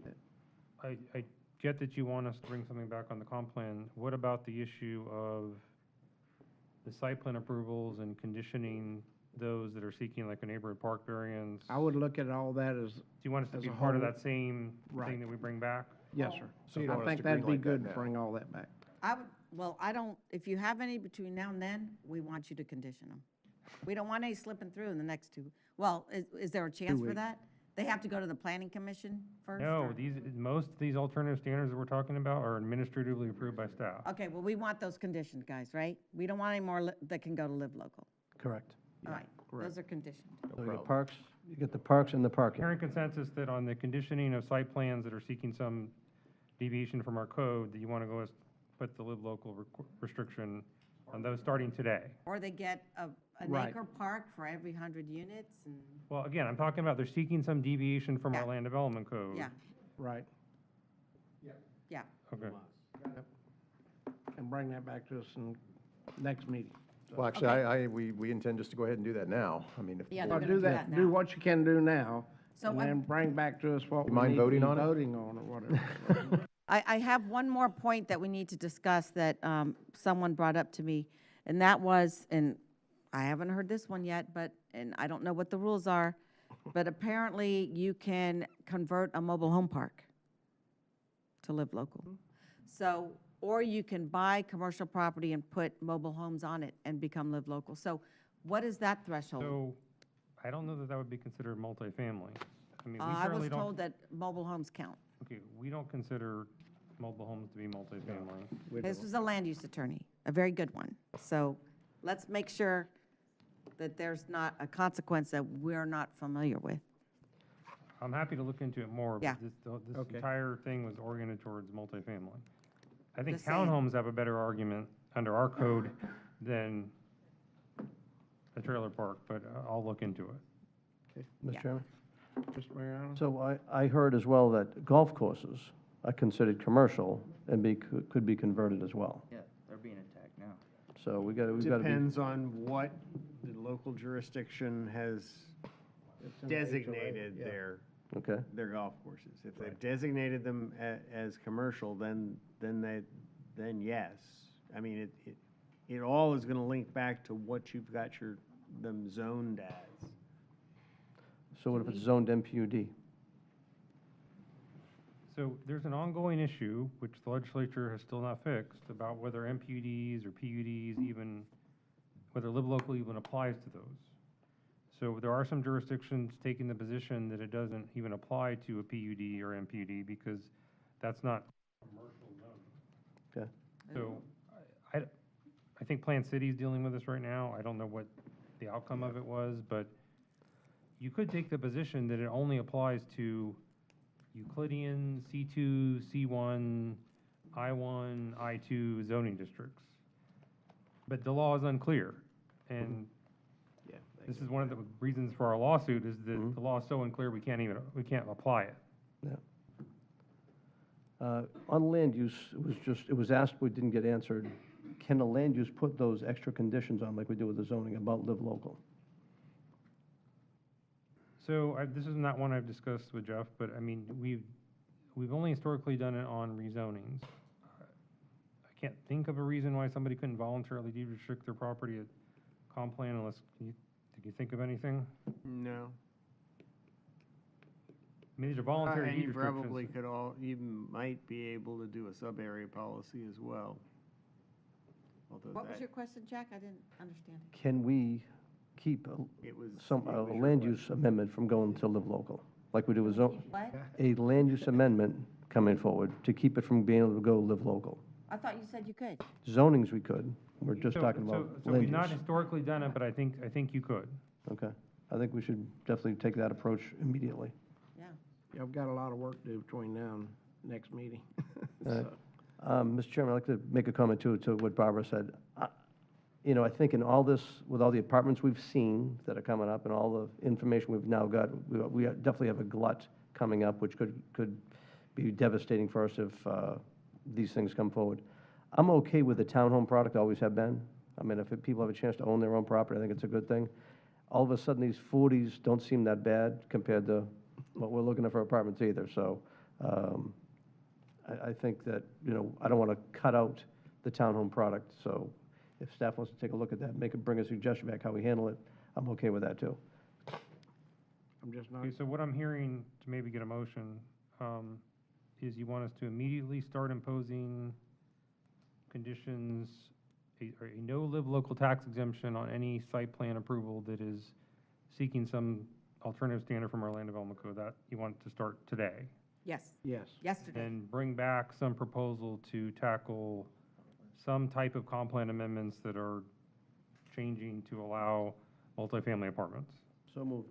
I get that you want us to bring something back on the comp plan. What about the issue of the site plan approvals and conditioning those that are seeking like a neighborhood park variance? I would look at all that as, Do you want us to as be a part of whole. that same Right. thing that we bring back? yes, sir. So you don't I want us think to that'd be greenlight that good to now? bring all that back. If you have any between now and then, we want you to condition them. We don't want any slipping through in the next 2. Well, is there a chance for weeks. that? They have to go to the planning commission first? No, or- most of these alternative standards that we're talking about are administratively approved by staff. Okay, well, we want those conditioned, guys, right? We don't want any more that can go to Live Local. Correct. All right, those are conditioned. So you get parks, you get the parks and the parking. Hearing consensus that on the conditioning of site plans that are seeking some deviation from our code, that you want to go put the Live Local restriction on those starting today. Or they get an Right. acre park for every 100 units and, Well, again, I'm talking about they're seeking some deviation from our Yeah. land development code. yeah, Right. yeah. Okay. And bring that back to us in next meeting. Well, actually, we intend just to go ahead and do that now. I mean, if the Yeah, board- they're Do gonna do that, that do now. what you can do now, So and I'm- then bring back to us what You we mind need to be voting on it? voting on or whatever. I have one more point that we need to discuss that someone brought up to me, and that was, and I haven't heard this one yet, and I don't know what the rules are, but apparently you can convert a mobile home park to Live Local. So, or you can buy commercial property and put mobile homes on it and become Live Local. So what is that threshold? So, I don't know that that would be considered multifamily. I mean, we I was certainly don't. told that mobile homes count. Okay, we don't consider mobile homes to be multifamily. This was a land use attorney, a very good one. So let's make sure that there's not a consequence that we're not familiar with. I'm happy to look into it more, Yeah. but this Okay. entire thing was oriented towards multifamily. I think Just saying. townhomes have a better argument under our code than a trailer park, but I'll look into it. Mr. Yeah. Chairman? Mr. Mariano? So I heard as well that golf courses are considered commercial and could be converted as well. Yeah, they're being attacked now. So we've got to be. Depends on what the local jurisdiction has It's in the HOA, designated yeah. Okay, their golf courses. If they've designated them as commercial, then yes. I mean, it all is gonna link back to what you've got them zoned as. so what if it's zoned MPUD? So there's an ongoing issue, which the legislature has still not fixed, about whether MPUDs or PUDs even, whether Live Local even applies to those. So there are some jurisdictions taking the position that it doesn't even apply to a PUD or MPUD because that's not commercial zone. Okay. So I think Plant City's dealing with this right now. I don't know what the outcome of it was, but you could take the position that it only applies to Euclidean, C2, C1, I1, I2 zoning districts. But the law is unclear, and this is one of the reasons for our lawsuit, is that the law is so unclear, we can't apply it. On land use, it was asked, but didn't get answered. Can the land use put those extra conditions on like we do with the zoning about live local? So this is not one I've discussed with Jeff, but I mean, we've only historically done it on rezonings. I can't think of a reason why somebody couldn't voluntarily de-restrict their property at comp plan unless, did you think of anything? No. I mean, these are voluntary And you de-restrictions. probably you might be able to do a sub-area policy as well. Although What was that- your question, Jack? I didn't understand. Can we keep It was. a it was your land question. use amendment from going to live local? Like we do with zone, What? a land use amendment coming forward to keep it from being able to go live local. I thought you said you could. Zonings we could, we're just So- talking about So land we've not use. historically done it, but I think you could. Okay, I think we should definitely take that approach immediately. Yeah. Yeah, I've got a lot of work to do between now and next meeting. All right. So, Mr. Chairman, I'd like to make a comment to what Barbara said. You know, I think in all this, with all the apartments we've seen that are coming up and all the information we've now got, we definitely have a glut coming up, which could be devastating for us if these things come forward. I'm okay with the townhome product, always have been. I mean, if people have a chance to own their own property, I think it's a good thing. All of a sudden, these 40s don't seem that bad compared to what we're looking at for apartments either. So I think that, you know, I don't want to cut out the townhome product. So if staff wants to take a look at that, bring a suggestion back how we handle it, I'm okay with that too. I'm just not, Okay, so what I'm hearing, to maybe get a motion, is you want us to immediately start imposing conditions, a no live local tax exemption on any site plan approval that is seeking some alternative standard from our land development code, that you want to start today. Yes, Yes. yesterday. And bring back some proposal to tackle some type of comp plan amendments that are changing to allow multifamily apartments. So moved.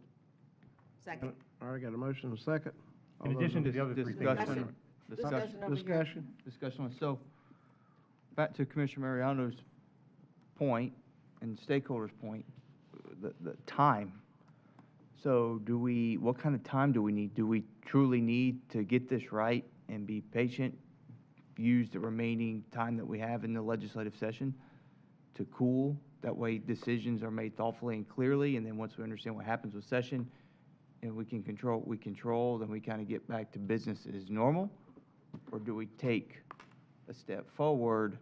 Second. All right, got a motion and a second. All In those addition to the other three things. Discussion. Discussion over here. Discussion. Discussion on, so, back to Commissioner Mariano's point and stakeholders' point, the time. So do we, what kind of time do we need? Do we truly need to get this right and be patient, use the remaining time that we have in the legislative session to cool? That way decisions are made thoughtfully and clearly, and then once we understand what happens with session, and we can control, then we kind of get back to business as normal? Or do we take a step forward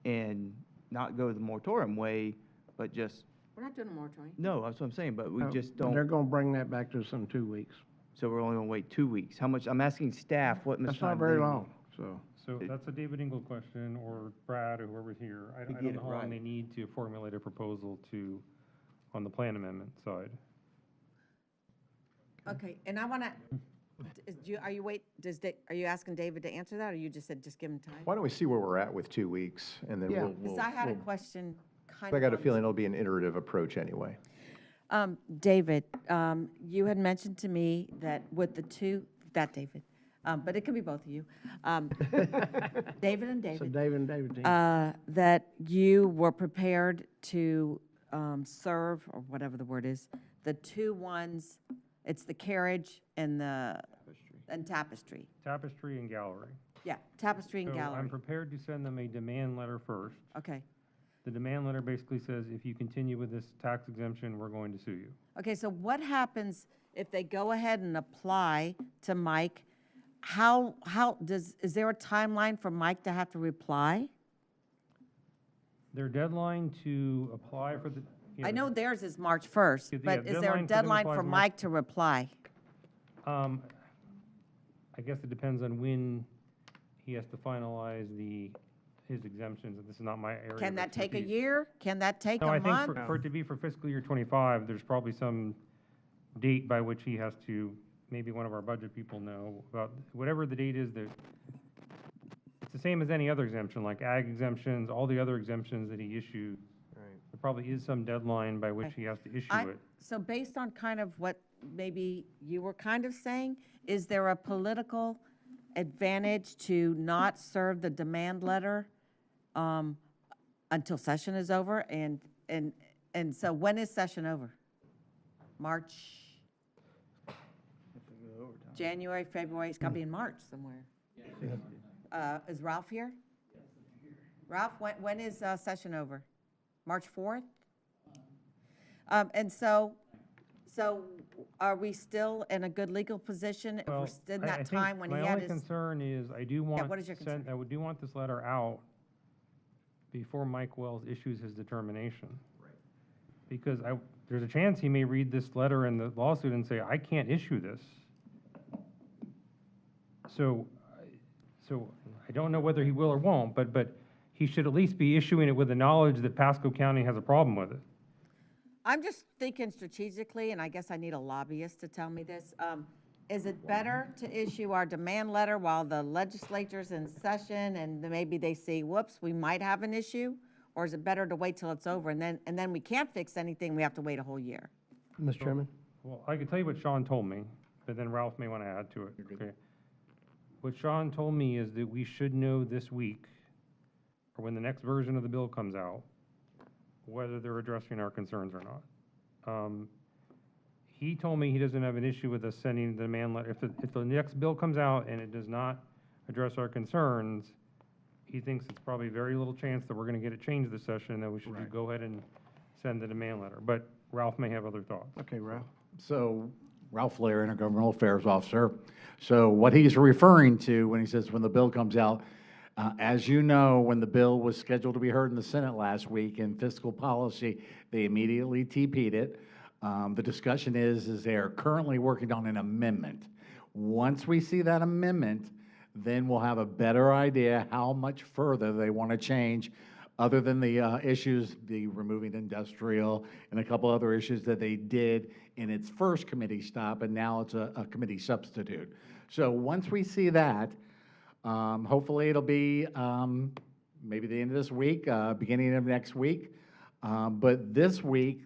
and not go the moratorium way, but just, We're not doing a moratorium. no, that's what I'm saying, but we just They're don't, gonna bring that back to us in 2 weeks. so we're only gonna wait 2 weeks. How much, I'm asking staff, what much That's time not they very need. long, so. So that's a David Engel question, or Brad, or whoever's here. I get don't it know how right. long they need to formulate a proposal to, on the plan amendment side. Okay, and I want to, are you asking David to answer that, or you just said just give him time? Why don't we see where we're at with 2 weeks, and then Yeah. we'll. Because I had a question kind I of. got a on feeling it'll be an iterative approach anyway. David, you had mentioned to me that with the two, David, but it could be both of you, David and So David, David and David team. that you were prepared to serve, or whatever the word is, the two ones, it's the carriage and the, and tapestry. Tapestry and gallery. Yeah, tapestry and So gallery. I'm prepared to send them a demand letter first. Okay. The demand letter basically says, if you continue with this tax exemption, we're going to sue you. Okay, so what happens if they go ahead and apply to Mike? How is there a timeline for Mike to have to reply? Their deadline to apply for the. I know theirs is March 1st, Yeah, but is there a deadline for them to deadline apply for is March- Mike to reply? I guess it depends on when he has to finalize his exemptions, and this is not my area. Can of that take a expertise. year? Can that take No, a I think month? for it to be for fiscal year '25, there's probably some date by which he has to, maybe one of our budget people know about, whatever the date is, that, it's the same as any other exemption, like ag exemptions, all the other exemptions that he issued. There probably is some deadline by which he has to issue it. So based on kind of what maybe you were kind of saying, is there a political advantage to not serve the demand letter until session is over? And so when is session over? March, January, February? It's got to be in March somewhere. Is Ralph here? Ralph, when is session over? March 4th? And so are we still in a good legal position if we're Well, still in I that think time when he my had only his? concern is, I do want. what is your concern? I do want this letter out before Mike Wells issues his determination. Because there's a chance he may read this letter in the lawsuit and say, I can't issue this. So I don't know whether he will or won't, but he should at least be issuing it with the knowledge that Pasco County has a problem with it. I'm just thinking strategically, and I guess I need a lobbyist to tell me this. Is it better to issue our demand letter while the legislature's in session and then maybe they see, whoops, we might have an issue? Or is it better to wait till it's over and then we can't fix anything, we have to wait a whole year? Mr. Chairman? Well, I can tell you what Sean told me, but then Ralph may want to add to it. Okay. What Sean told me is that we should know this week, or when the next version of the bill comes out, whether they're addressing our concerns or not. He told me he doesn't have an issue with us sending the demand letter. If the next bill comes out and it does not address our concerns, he thinks it's probably very little chance that we're going to get it changed this session, that we should just go ahead and send the demand letter. But Ralph may have other thoughts. Okay, Ralph. So, Ralph Flair, Intergovernmental Affairs Officer. So what he's referring to when he says when the bill comes out, as you know, when the bill was scheduled to be heard in the Senate last week in fiscal policy, they immediately TP'd it. The discussion is they are currently working on an amendment. Once we see that amendment, then we'll have a better idea how much further they want to change other than the issues, the removing industrial and a couple other issues that they did in its first committee stop, and now it's a committee substitute. So once we see that, hopefully it'll be maybe the end of this week, beginning of next week. But this week,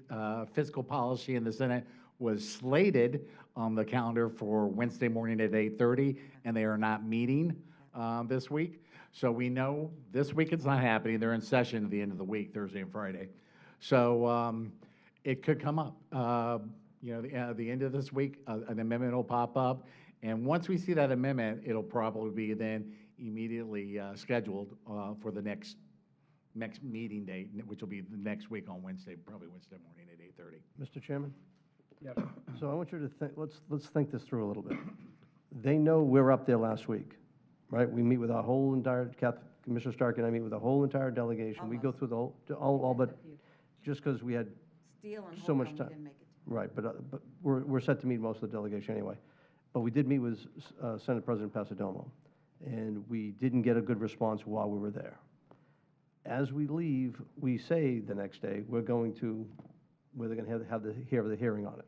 fiscal policy in the Senate was slated on the calendar for Wednesday morning at 8:30, and they are not meeting this week. So we know this week it's not happening. They're in session at the end of the week, Thursday and Friday. So it could come up. The end of this week, an amendment will pop up. And once we see that amendment, it'll probably be then immediately scheduled for the next meeting date, which will be the next week on Wednesday, probably Wednesday morning at 8:30. Mr. Chairman? Yeah. So I want you to think, let's think this through a little bit. They know we're up there last week, right? We meet with our whole entire, Commissioner Stark and I meet with the whole entire delegation. We go through the whole, all but, just because we had Steele and so much Holcomb, we time. didn't make it. Right, but we're set to meet most of the delegation anyway. But we did meet with Senate President Pasadomo, and we didn't get a good response while we were there. As we leave, we say the next day, they're going to have the hearing on it.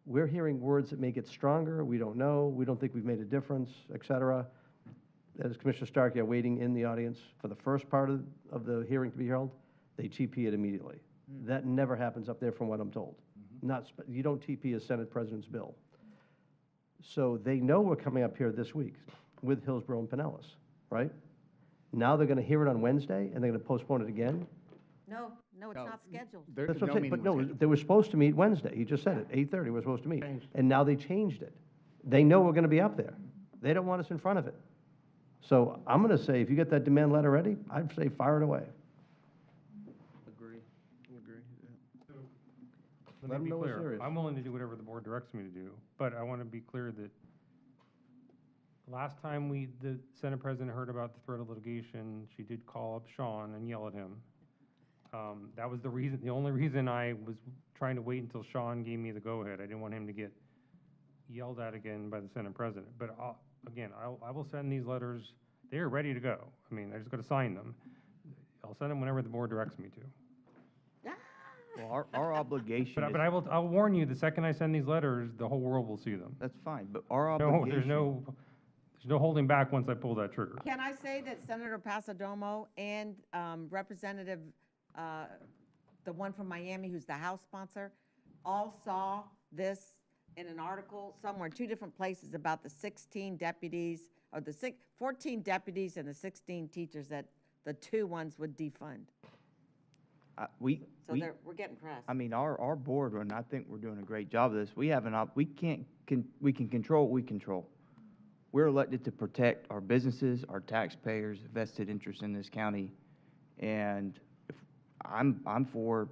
We're hearing words that make it stronger. We don't know. We don't think we've made a difference, et cetera. As Commissioner Stark, you're waiting in the audience for the first part of the hearing to be held, they TP it immediately. That never happens up there from what I'm told. You don't TP a Senate President's bill. So they know we're coming up here this week with Hillsborough and Pinellas, right? Now they're going to hear it on Wednesday, and they're going to postpone it again? No, it's not scheduled. That's what I'm saying, but no, they were supposed to meet Wednesday. He just said it, 8:30 we're supposed to meet. And now they changed it. They know we're going to be up there. They don't want us in front of it. So I'm going to say, if you get that demand letter ready, I'd say fire it away. Agree. Let Let me 'em be know we're clear. serious. I'm willing to do whatever the board directs me to do, but I want to be clear that last time the Senate President heard about the threat of litigation, she did call up Sean and yell at him. That was the only reason I was trying to wait until Sean gave me the go-ahead. I didn't want him to get yelled at again by the Senate President. But I will send these letters. They are ready to go. I mean, I just got to sign them. I'll send them whenever the board directs me to. Well, our obligation But I'll warn you, the second I send these letters, the whole world will see them. That's fine, but our No, obligation. there's no holding back once I pull that trigger. Can I say that Senator Pasadomo and Representative, the one from Miami, who's the House sponsor, all saw this in an article somewhere, 2 different places, about the 16 deputies, or 14 deputies and the 16 teachers that the 2 ones would defund. We're getting pressed. I mean, our board, and I think we're doing a great job of this, we can control what we control. We're elected to protect our businesses, our taxpayers' vested interest in this county. And if I'm for,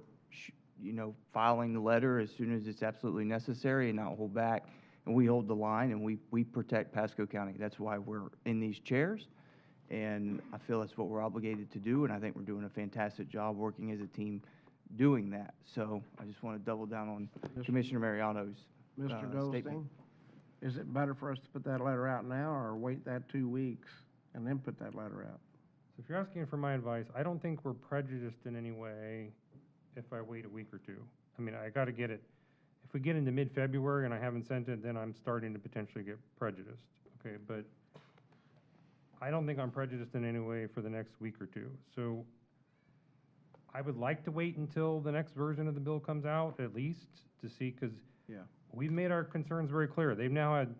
filing the letter as soon as it's absolutely necessary and not hold back. And we hold the line and we protect Pasco County. That's why we're in these chairs. And I feel that's what we're obligated to do, and I think we're doing a fantastic job working as a team doing that. So I just want to double down on Commissioner Mariano's Mr. statement. Goldstein, is it better for us to put that letter out now or wait that 2 weeks and then put that letter out? So if you're asking for my advice, I don't think we're prejudiced in any way if I wait a week or 2. I mean, I got to get it. If we get into mid-February and I haven't sent it, then I'm starting to potentially get prejudiced. Okay, but I don't think I'm prejudiced in any way for the next week or 2. So I would like to wait until the next version of the bill comes out, at least, to see, because we've made our concerns very clear. They've now had,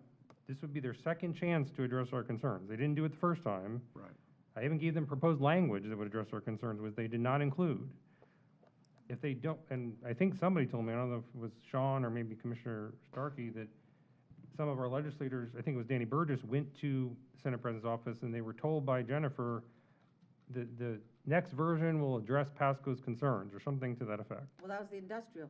this would be their second chance to address our concerns. They didn't do it the first time. Right. I even gave them proposed language that would address our concerns, which they did not include. If they don't, and I think somebody told me, I don't know if it was Sean or maybe Commissioner Starkey, that some of our legislators, I think it was Danny Burgess, went to the Senate President's office and they were told by Jennifer that the next version will address Pasco's concerns or something to that effect. Well, that was the industrial.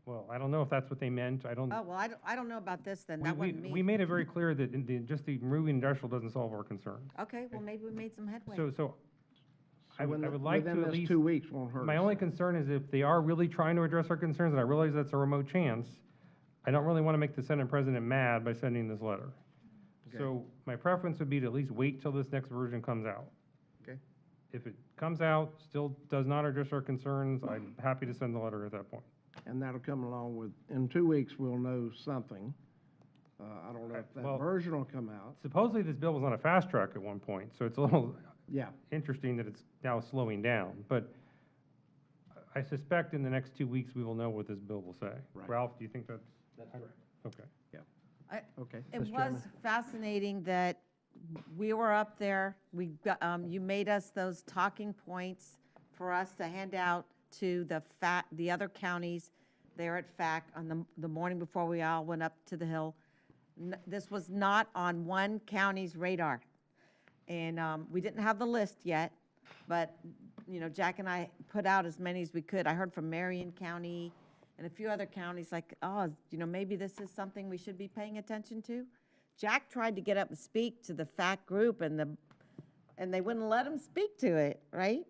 Well, I don't know if that's what they meant. I don't. Oh, well, I don't know about this then. That wasn't me. We made it very clear that just the removing industrial doesn't solve our concerns. Okay, well, maybe we made some headway. So I would like to within at this least. 2 weeks won't hurt My us. only concern is if they are really trying to address our concerns, and I realize that's a remote chance, I don't really want to make the Senate President mad by sending this letter. Okay. So my preference would be to at least wait till this next version comes out. Okay. If it comes out, still does not address our concerns, I'm happy to send the letter at that point. And that'll come along with, in 2 weeks, we'll know something. I don't know if that Well- version will come out. Supposedly, this bill was on a fast track at one point, so it's a little Yeah. interesting that it's now slowing down. But I suspect in the next 2 weeks, we will know what this bill will say. Right. Ralph, do you think that's? That's correct. Okay. Okay. It Ms. was Chairman. fascinating that we were up there, you made us those talking points for us to hand out to the other counties there at FAC on the morning before we all went up to the Hill. This was not on one county's radar. And we didn't have the list yet, but, Jack and I put out as many as we could. I heard from Marion County and a few other counties like, maybe this is something we should be paying attention to. Jack tried to get up and speak to the FAC group, and they wouldn't let him speak to it, right?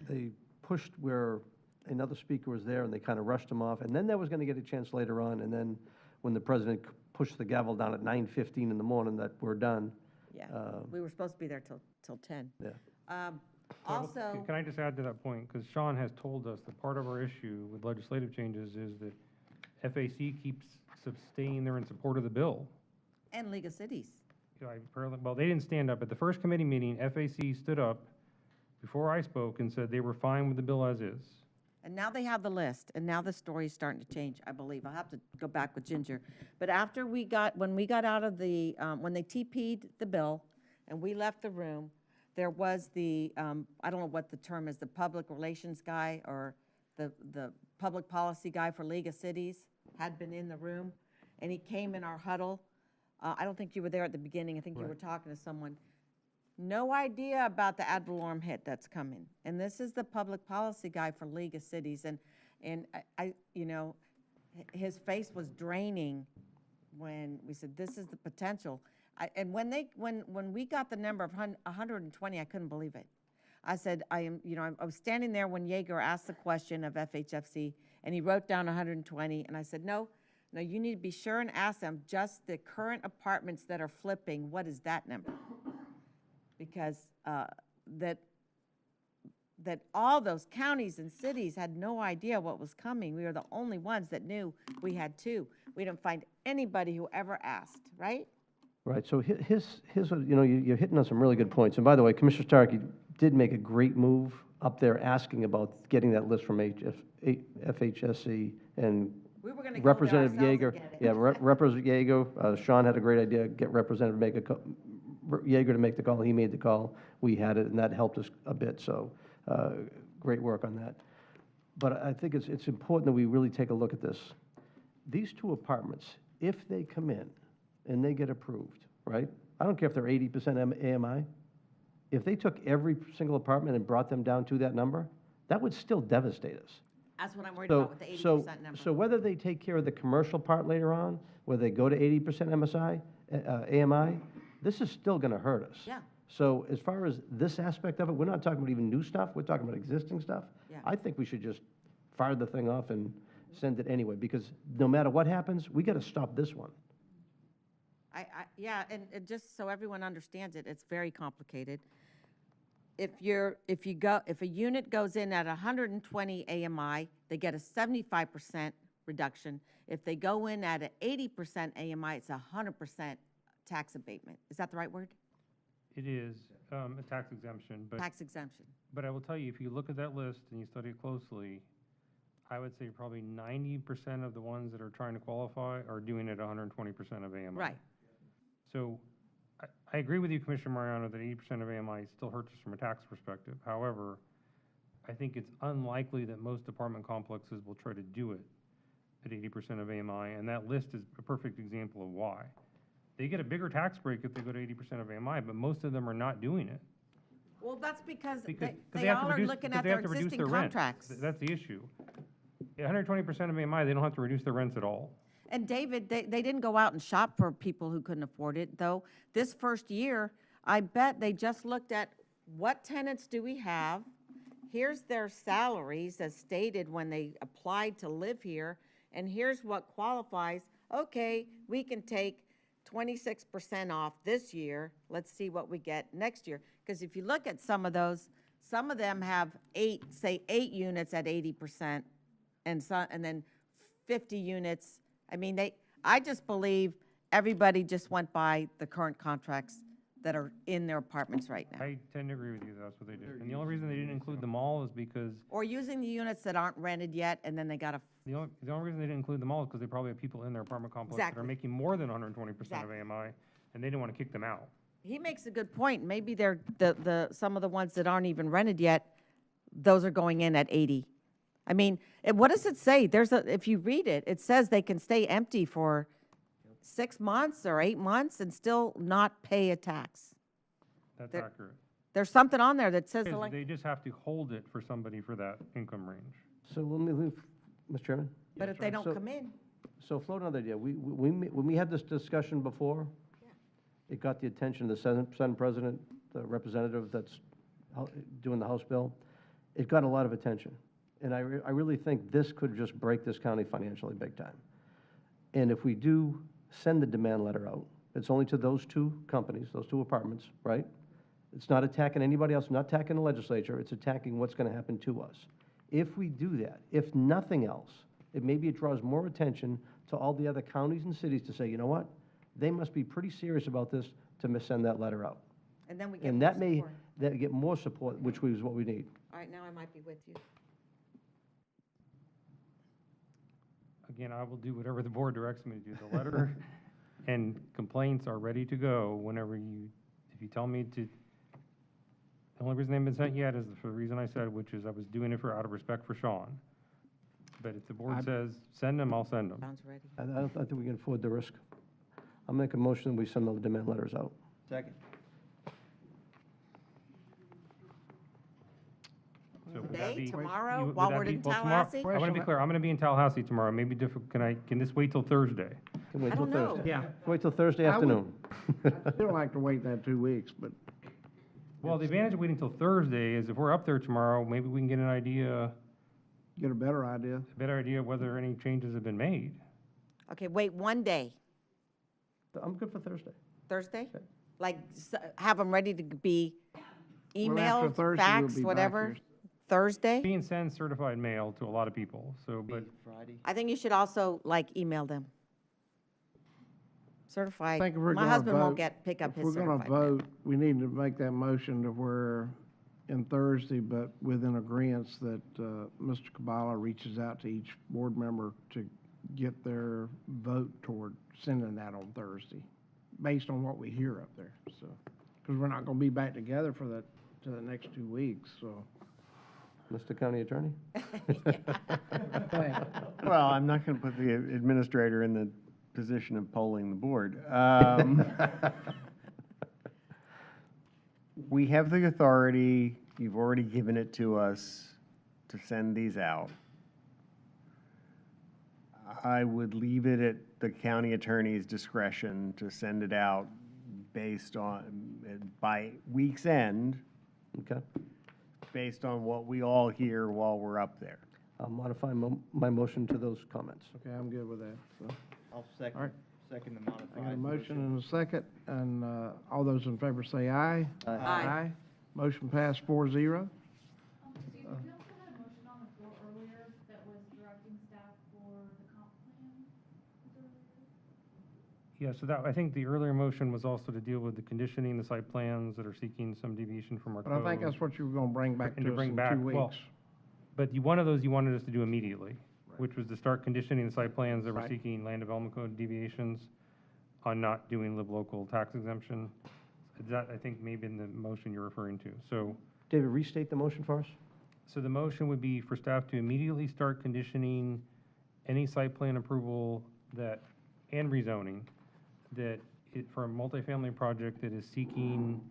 They pushed where another speaker was there, and they kind of rushed him off, and then that was going to get a chance later on, and then when the president pushed the gavel down at 9:15 in the morning that we're done. Yeah, we were supposed to be there till 10. Yeah. Also, Can I just add to that point? Because Sean has told us that part of our issue with legislative changes is that FAC keeps staying there in support of the bill. and League of Cities. Well, they didn't stand up. At the first committee meeting, FAC stood up before I spoke and said they were fine with the bill as is. And now they have the list, and now the story's starting to change, I believe. I'll have to go back with Ginger. But when we got out of when they TP'd the bill and we left the room, there was I don't know what the term is, the public relations guy or the public policy guy for League of Cities had been in the room, and he came in our huddle. I don't think you were there at the beginning. I think you were talking to someone. No idea about the ad valorem hit that's coming. And this is the public policy guy for League of Cities. And I his face was draining when we said, this is the potential. And when we got the number of 120, I couldn't believe it. I said, I was standing there when Yeager asked the question of FHFC, and he wrote down 120, and I said, no, you need to be sure and ask them just the current apartments that are flipping, what is that number? Because that all those counties and cities had no idea what was coming. We were the only ones that knew we had two. We didn't find anybody who ever asked, right? Right, so you're hitting on some really good points. And by the way, Commissioner Stark, you did make a great move up there asking about getting that list from FHSC and We were gonna go there Representative ourselves and Yeager. get it. Yeah, Representative Yeager, Sean had a great idea, get Representative Yeager to make the call. He made the call. We had it, and that helped us a bit, so great work on that. But I think it's important that we really take a look at this. These two apartments, if they come in and they get approved, right? I don't care if they're 80% AMI. If they took every single apartment and brought them down to that number, that would still devastate us. That's what I'm worried about with the 80% number. So whether they take care of the commercial part later on, whether they go to 80% AMI, this is still going to hurt us. Yeah. So as far as this aspect of it, we're not talking about even new stuff, we're talking about existing stuff. Yeah. I think we should just fire the thing off and send it anyway, because no matter what happens, we got to stop this one. Yeah, and just so everyone understands it, it's very complicated. If a unit goes in at 120 AMI, they get a 75% reduction. If they go in at an 80% AMI, it's 100% tax abatement. Is that the right word? It is a tax exemption, but. Tax exemption. But I will tell you, if you look at that list and you study it closely, I would say probably 90% of the ones that are trying to qualify are doing it 120% of AMI. Right. So I agree with you, Commissioner Mariano, that 80% of AMI still hurts us from a tax perspective. However, I think it's unlikely that most apartment complexes will try to do it at 80% of AMI, and that list is a perfect example of why. They get a bigger tax break if they go to 80% of AMI, but most of them are not doing it. Well, that's because they they have to all are reduce- looking because at they their have to reduce existing their rent. contracts. That's the issue. At 120% of AMI, they don't have to reduce their rents at all. And David, they didn't go out and shop for people who couldn't afford it, though. This first year, I bet they just looked at what tenants do we have? Here's their salaries as stated when they applied to live here, and here's what qualifies. Okay, we can take 26% off this year. Let's see what we get next year. Because if you look at some of those, some of them have say 8 units at 80%, and then 50 units. I mean, I just believe everybody just went by the current contracts that are in their apartments right now. I tend to agree with you, that's what they did. And the only reason they didn't include them all is because, Or using the units that aren't rented yet, and then they got to, the only reason they didn't include them all is because they probably have people in their apartment complex that are Exactly. making more than 120% of Exactly. AMI, and they didn't want to kick them out. he makes a good point. Maybe they're, some of the ones that aren't even rented yet, those are going in at 80. I mean, what does it say? If you read it, it says they can stay empty for 6 months or 8 months and still not pay a tax. That's They're- accurate. There's something on there that says, They just have to hold it for somebody for that income range. So let me leave, Mr. Chairman. but if they don't So- come in, So float another idea. When we had this discussion before, it got the attention of the Senate President, the representative that's doing the House bill. It got a lot of attention. And I really think this could just break this county financially big time. And if we do send the demand letter out, it's only to those 2 companies, those 2 apartments, right? It's not attacking anybody else, not attacking the legislature, it's attacking what's going to happen to us. If we do that, if nothing else, maybe it draws more attention to all the other counties and cities to say, you know what? They must be pretty serious about this to send that letter out. and then we get And more that may support. get more support, which is what we need. All right, now I might be with you. Again, I will do whatever the board directs me to do. The letter and complaints are ready to go if you tell me to. The only reason they haven't been sent yet is for the reason I said, which is I was doing it out of respect for Sean. But if the board says, send them, I'll send them. Sounds ready. I don't think we can afford the risk. I'll make a motion, we send the demand letters out. Second. So would that Today, be- tomorrow, would while that we're be- in well, tomorrow- Tallahassee? I want to be clear, I'm going to be in Tallahassee tomorrow. Maybe can this wait till Thursday? Can wait I till don't know. Thursday. Yeah. Wait till Thursday I would- afternoon. I'd still like to wait that 2 weeks, but Well, the advantage of waiting till Thursday is if we're up there tomorrow, maybe we can get a get a better idea. better idea whether any changes have been made. Okay, wait 1 day, I'm good for Thursday. Thursday? Like, have them ready to be Well, after emailed, Thursday, we'll faxed, be back whatever? here. Thursday? Being sent certified mail to a lot of people, so, but Friday. I think you should also, email them. Certified. think if we're My gonna husband won't vote- pick up If his we're going certified to mail. vote, we need to make that motion to where in Thursday, but with an agreement that Mr. Kabala reaches out to each board member to get their vote toward sending that on Thursday, based on what we hear up there, so. Because we're not going to be back together for the next 2 weeks, so. Mr. County Attorney? Well, I'm not going to put the administrator in the position of polling the board. We have the authority, you've already given it to us to send these out. I would leave it at the county attorney's discretion to send it out based on, by week's end, Okay. based on what we all hear while we're up there. I'll modify my motion to those comments. Okay, I'm good with that, so. I'll All right. second the modified. I got a motion and a second, and all those in favor say aye. Aye. Aye. Motion passed 4-0. Steve, we also had a motion on the floor earlier that was directing staff for the comp plan. yeah, so that, I think the earlier motion was also to deal with the conditioning, the site plans that are seeking some deviation from our But code. I think that's what you were going to bring back And to to us bring in back, 2 well, weeks. But one of those you wanted us to do immediately, which was to start conditioning the site plans that were Right. seeking land development code deviations on not doing live local tax exemption. That, I think, maybe in the motion you're referring to. So, David, restate the motion for us? so the motion would be for staff to immediately start conditioning any site plan approval that, and rezoning, that for a multifamily project that is seeking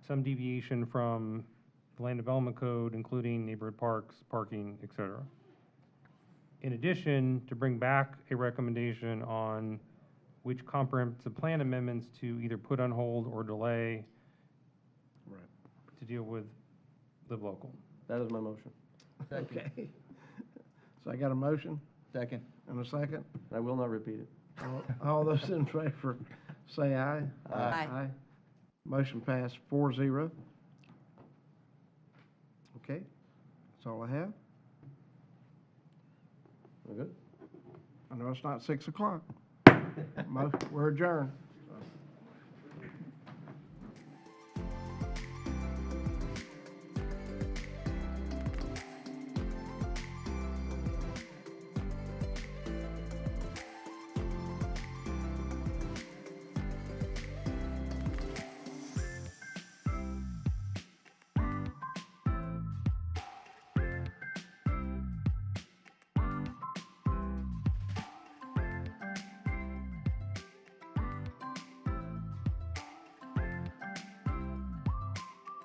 some deviation from the land development code, including neighborhood parks, parking, et cetera. In addition, to bring back a recommendation on which comprehensive plan amendments to either put on hold or delay Right. to deal with live local. That is my motion. Okay. So I got a motion Second. and a second. I will not repeat it. All those in favor say aye. Aye. Motion passed 4-0. Okay, that's all I have. We're good? I know it's not 6 o'clock. We're adjourned.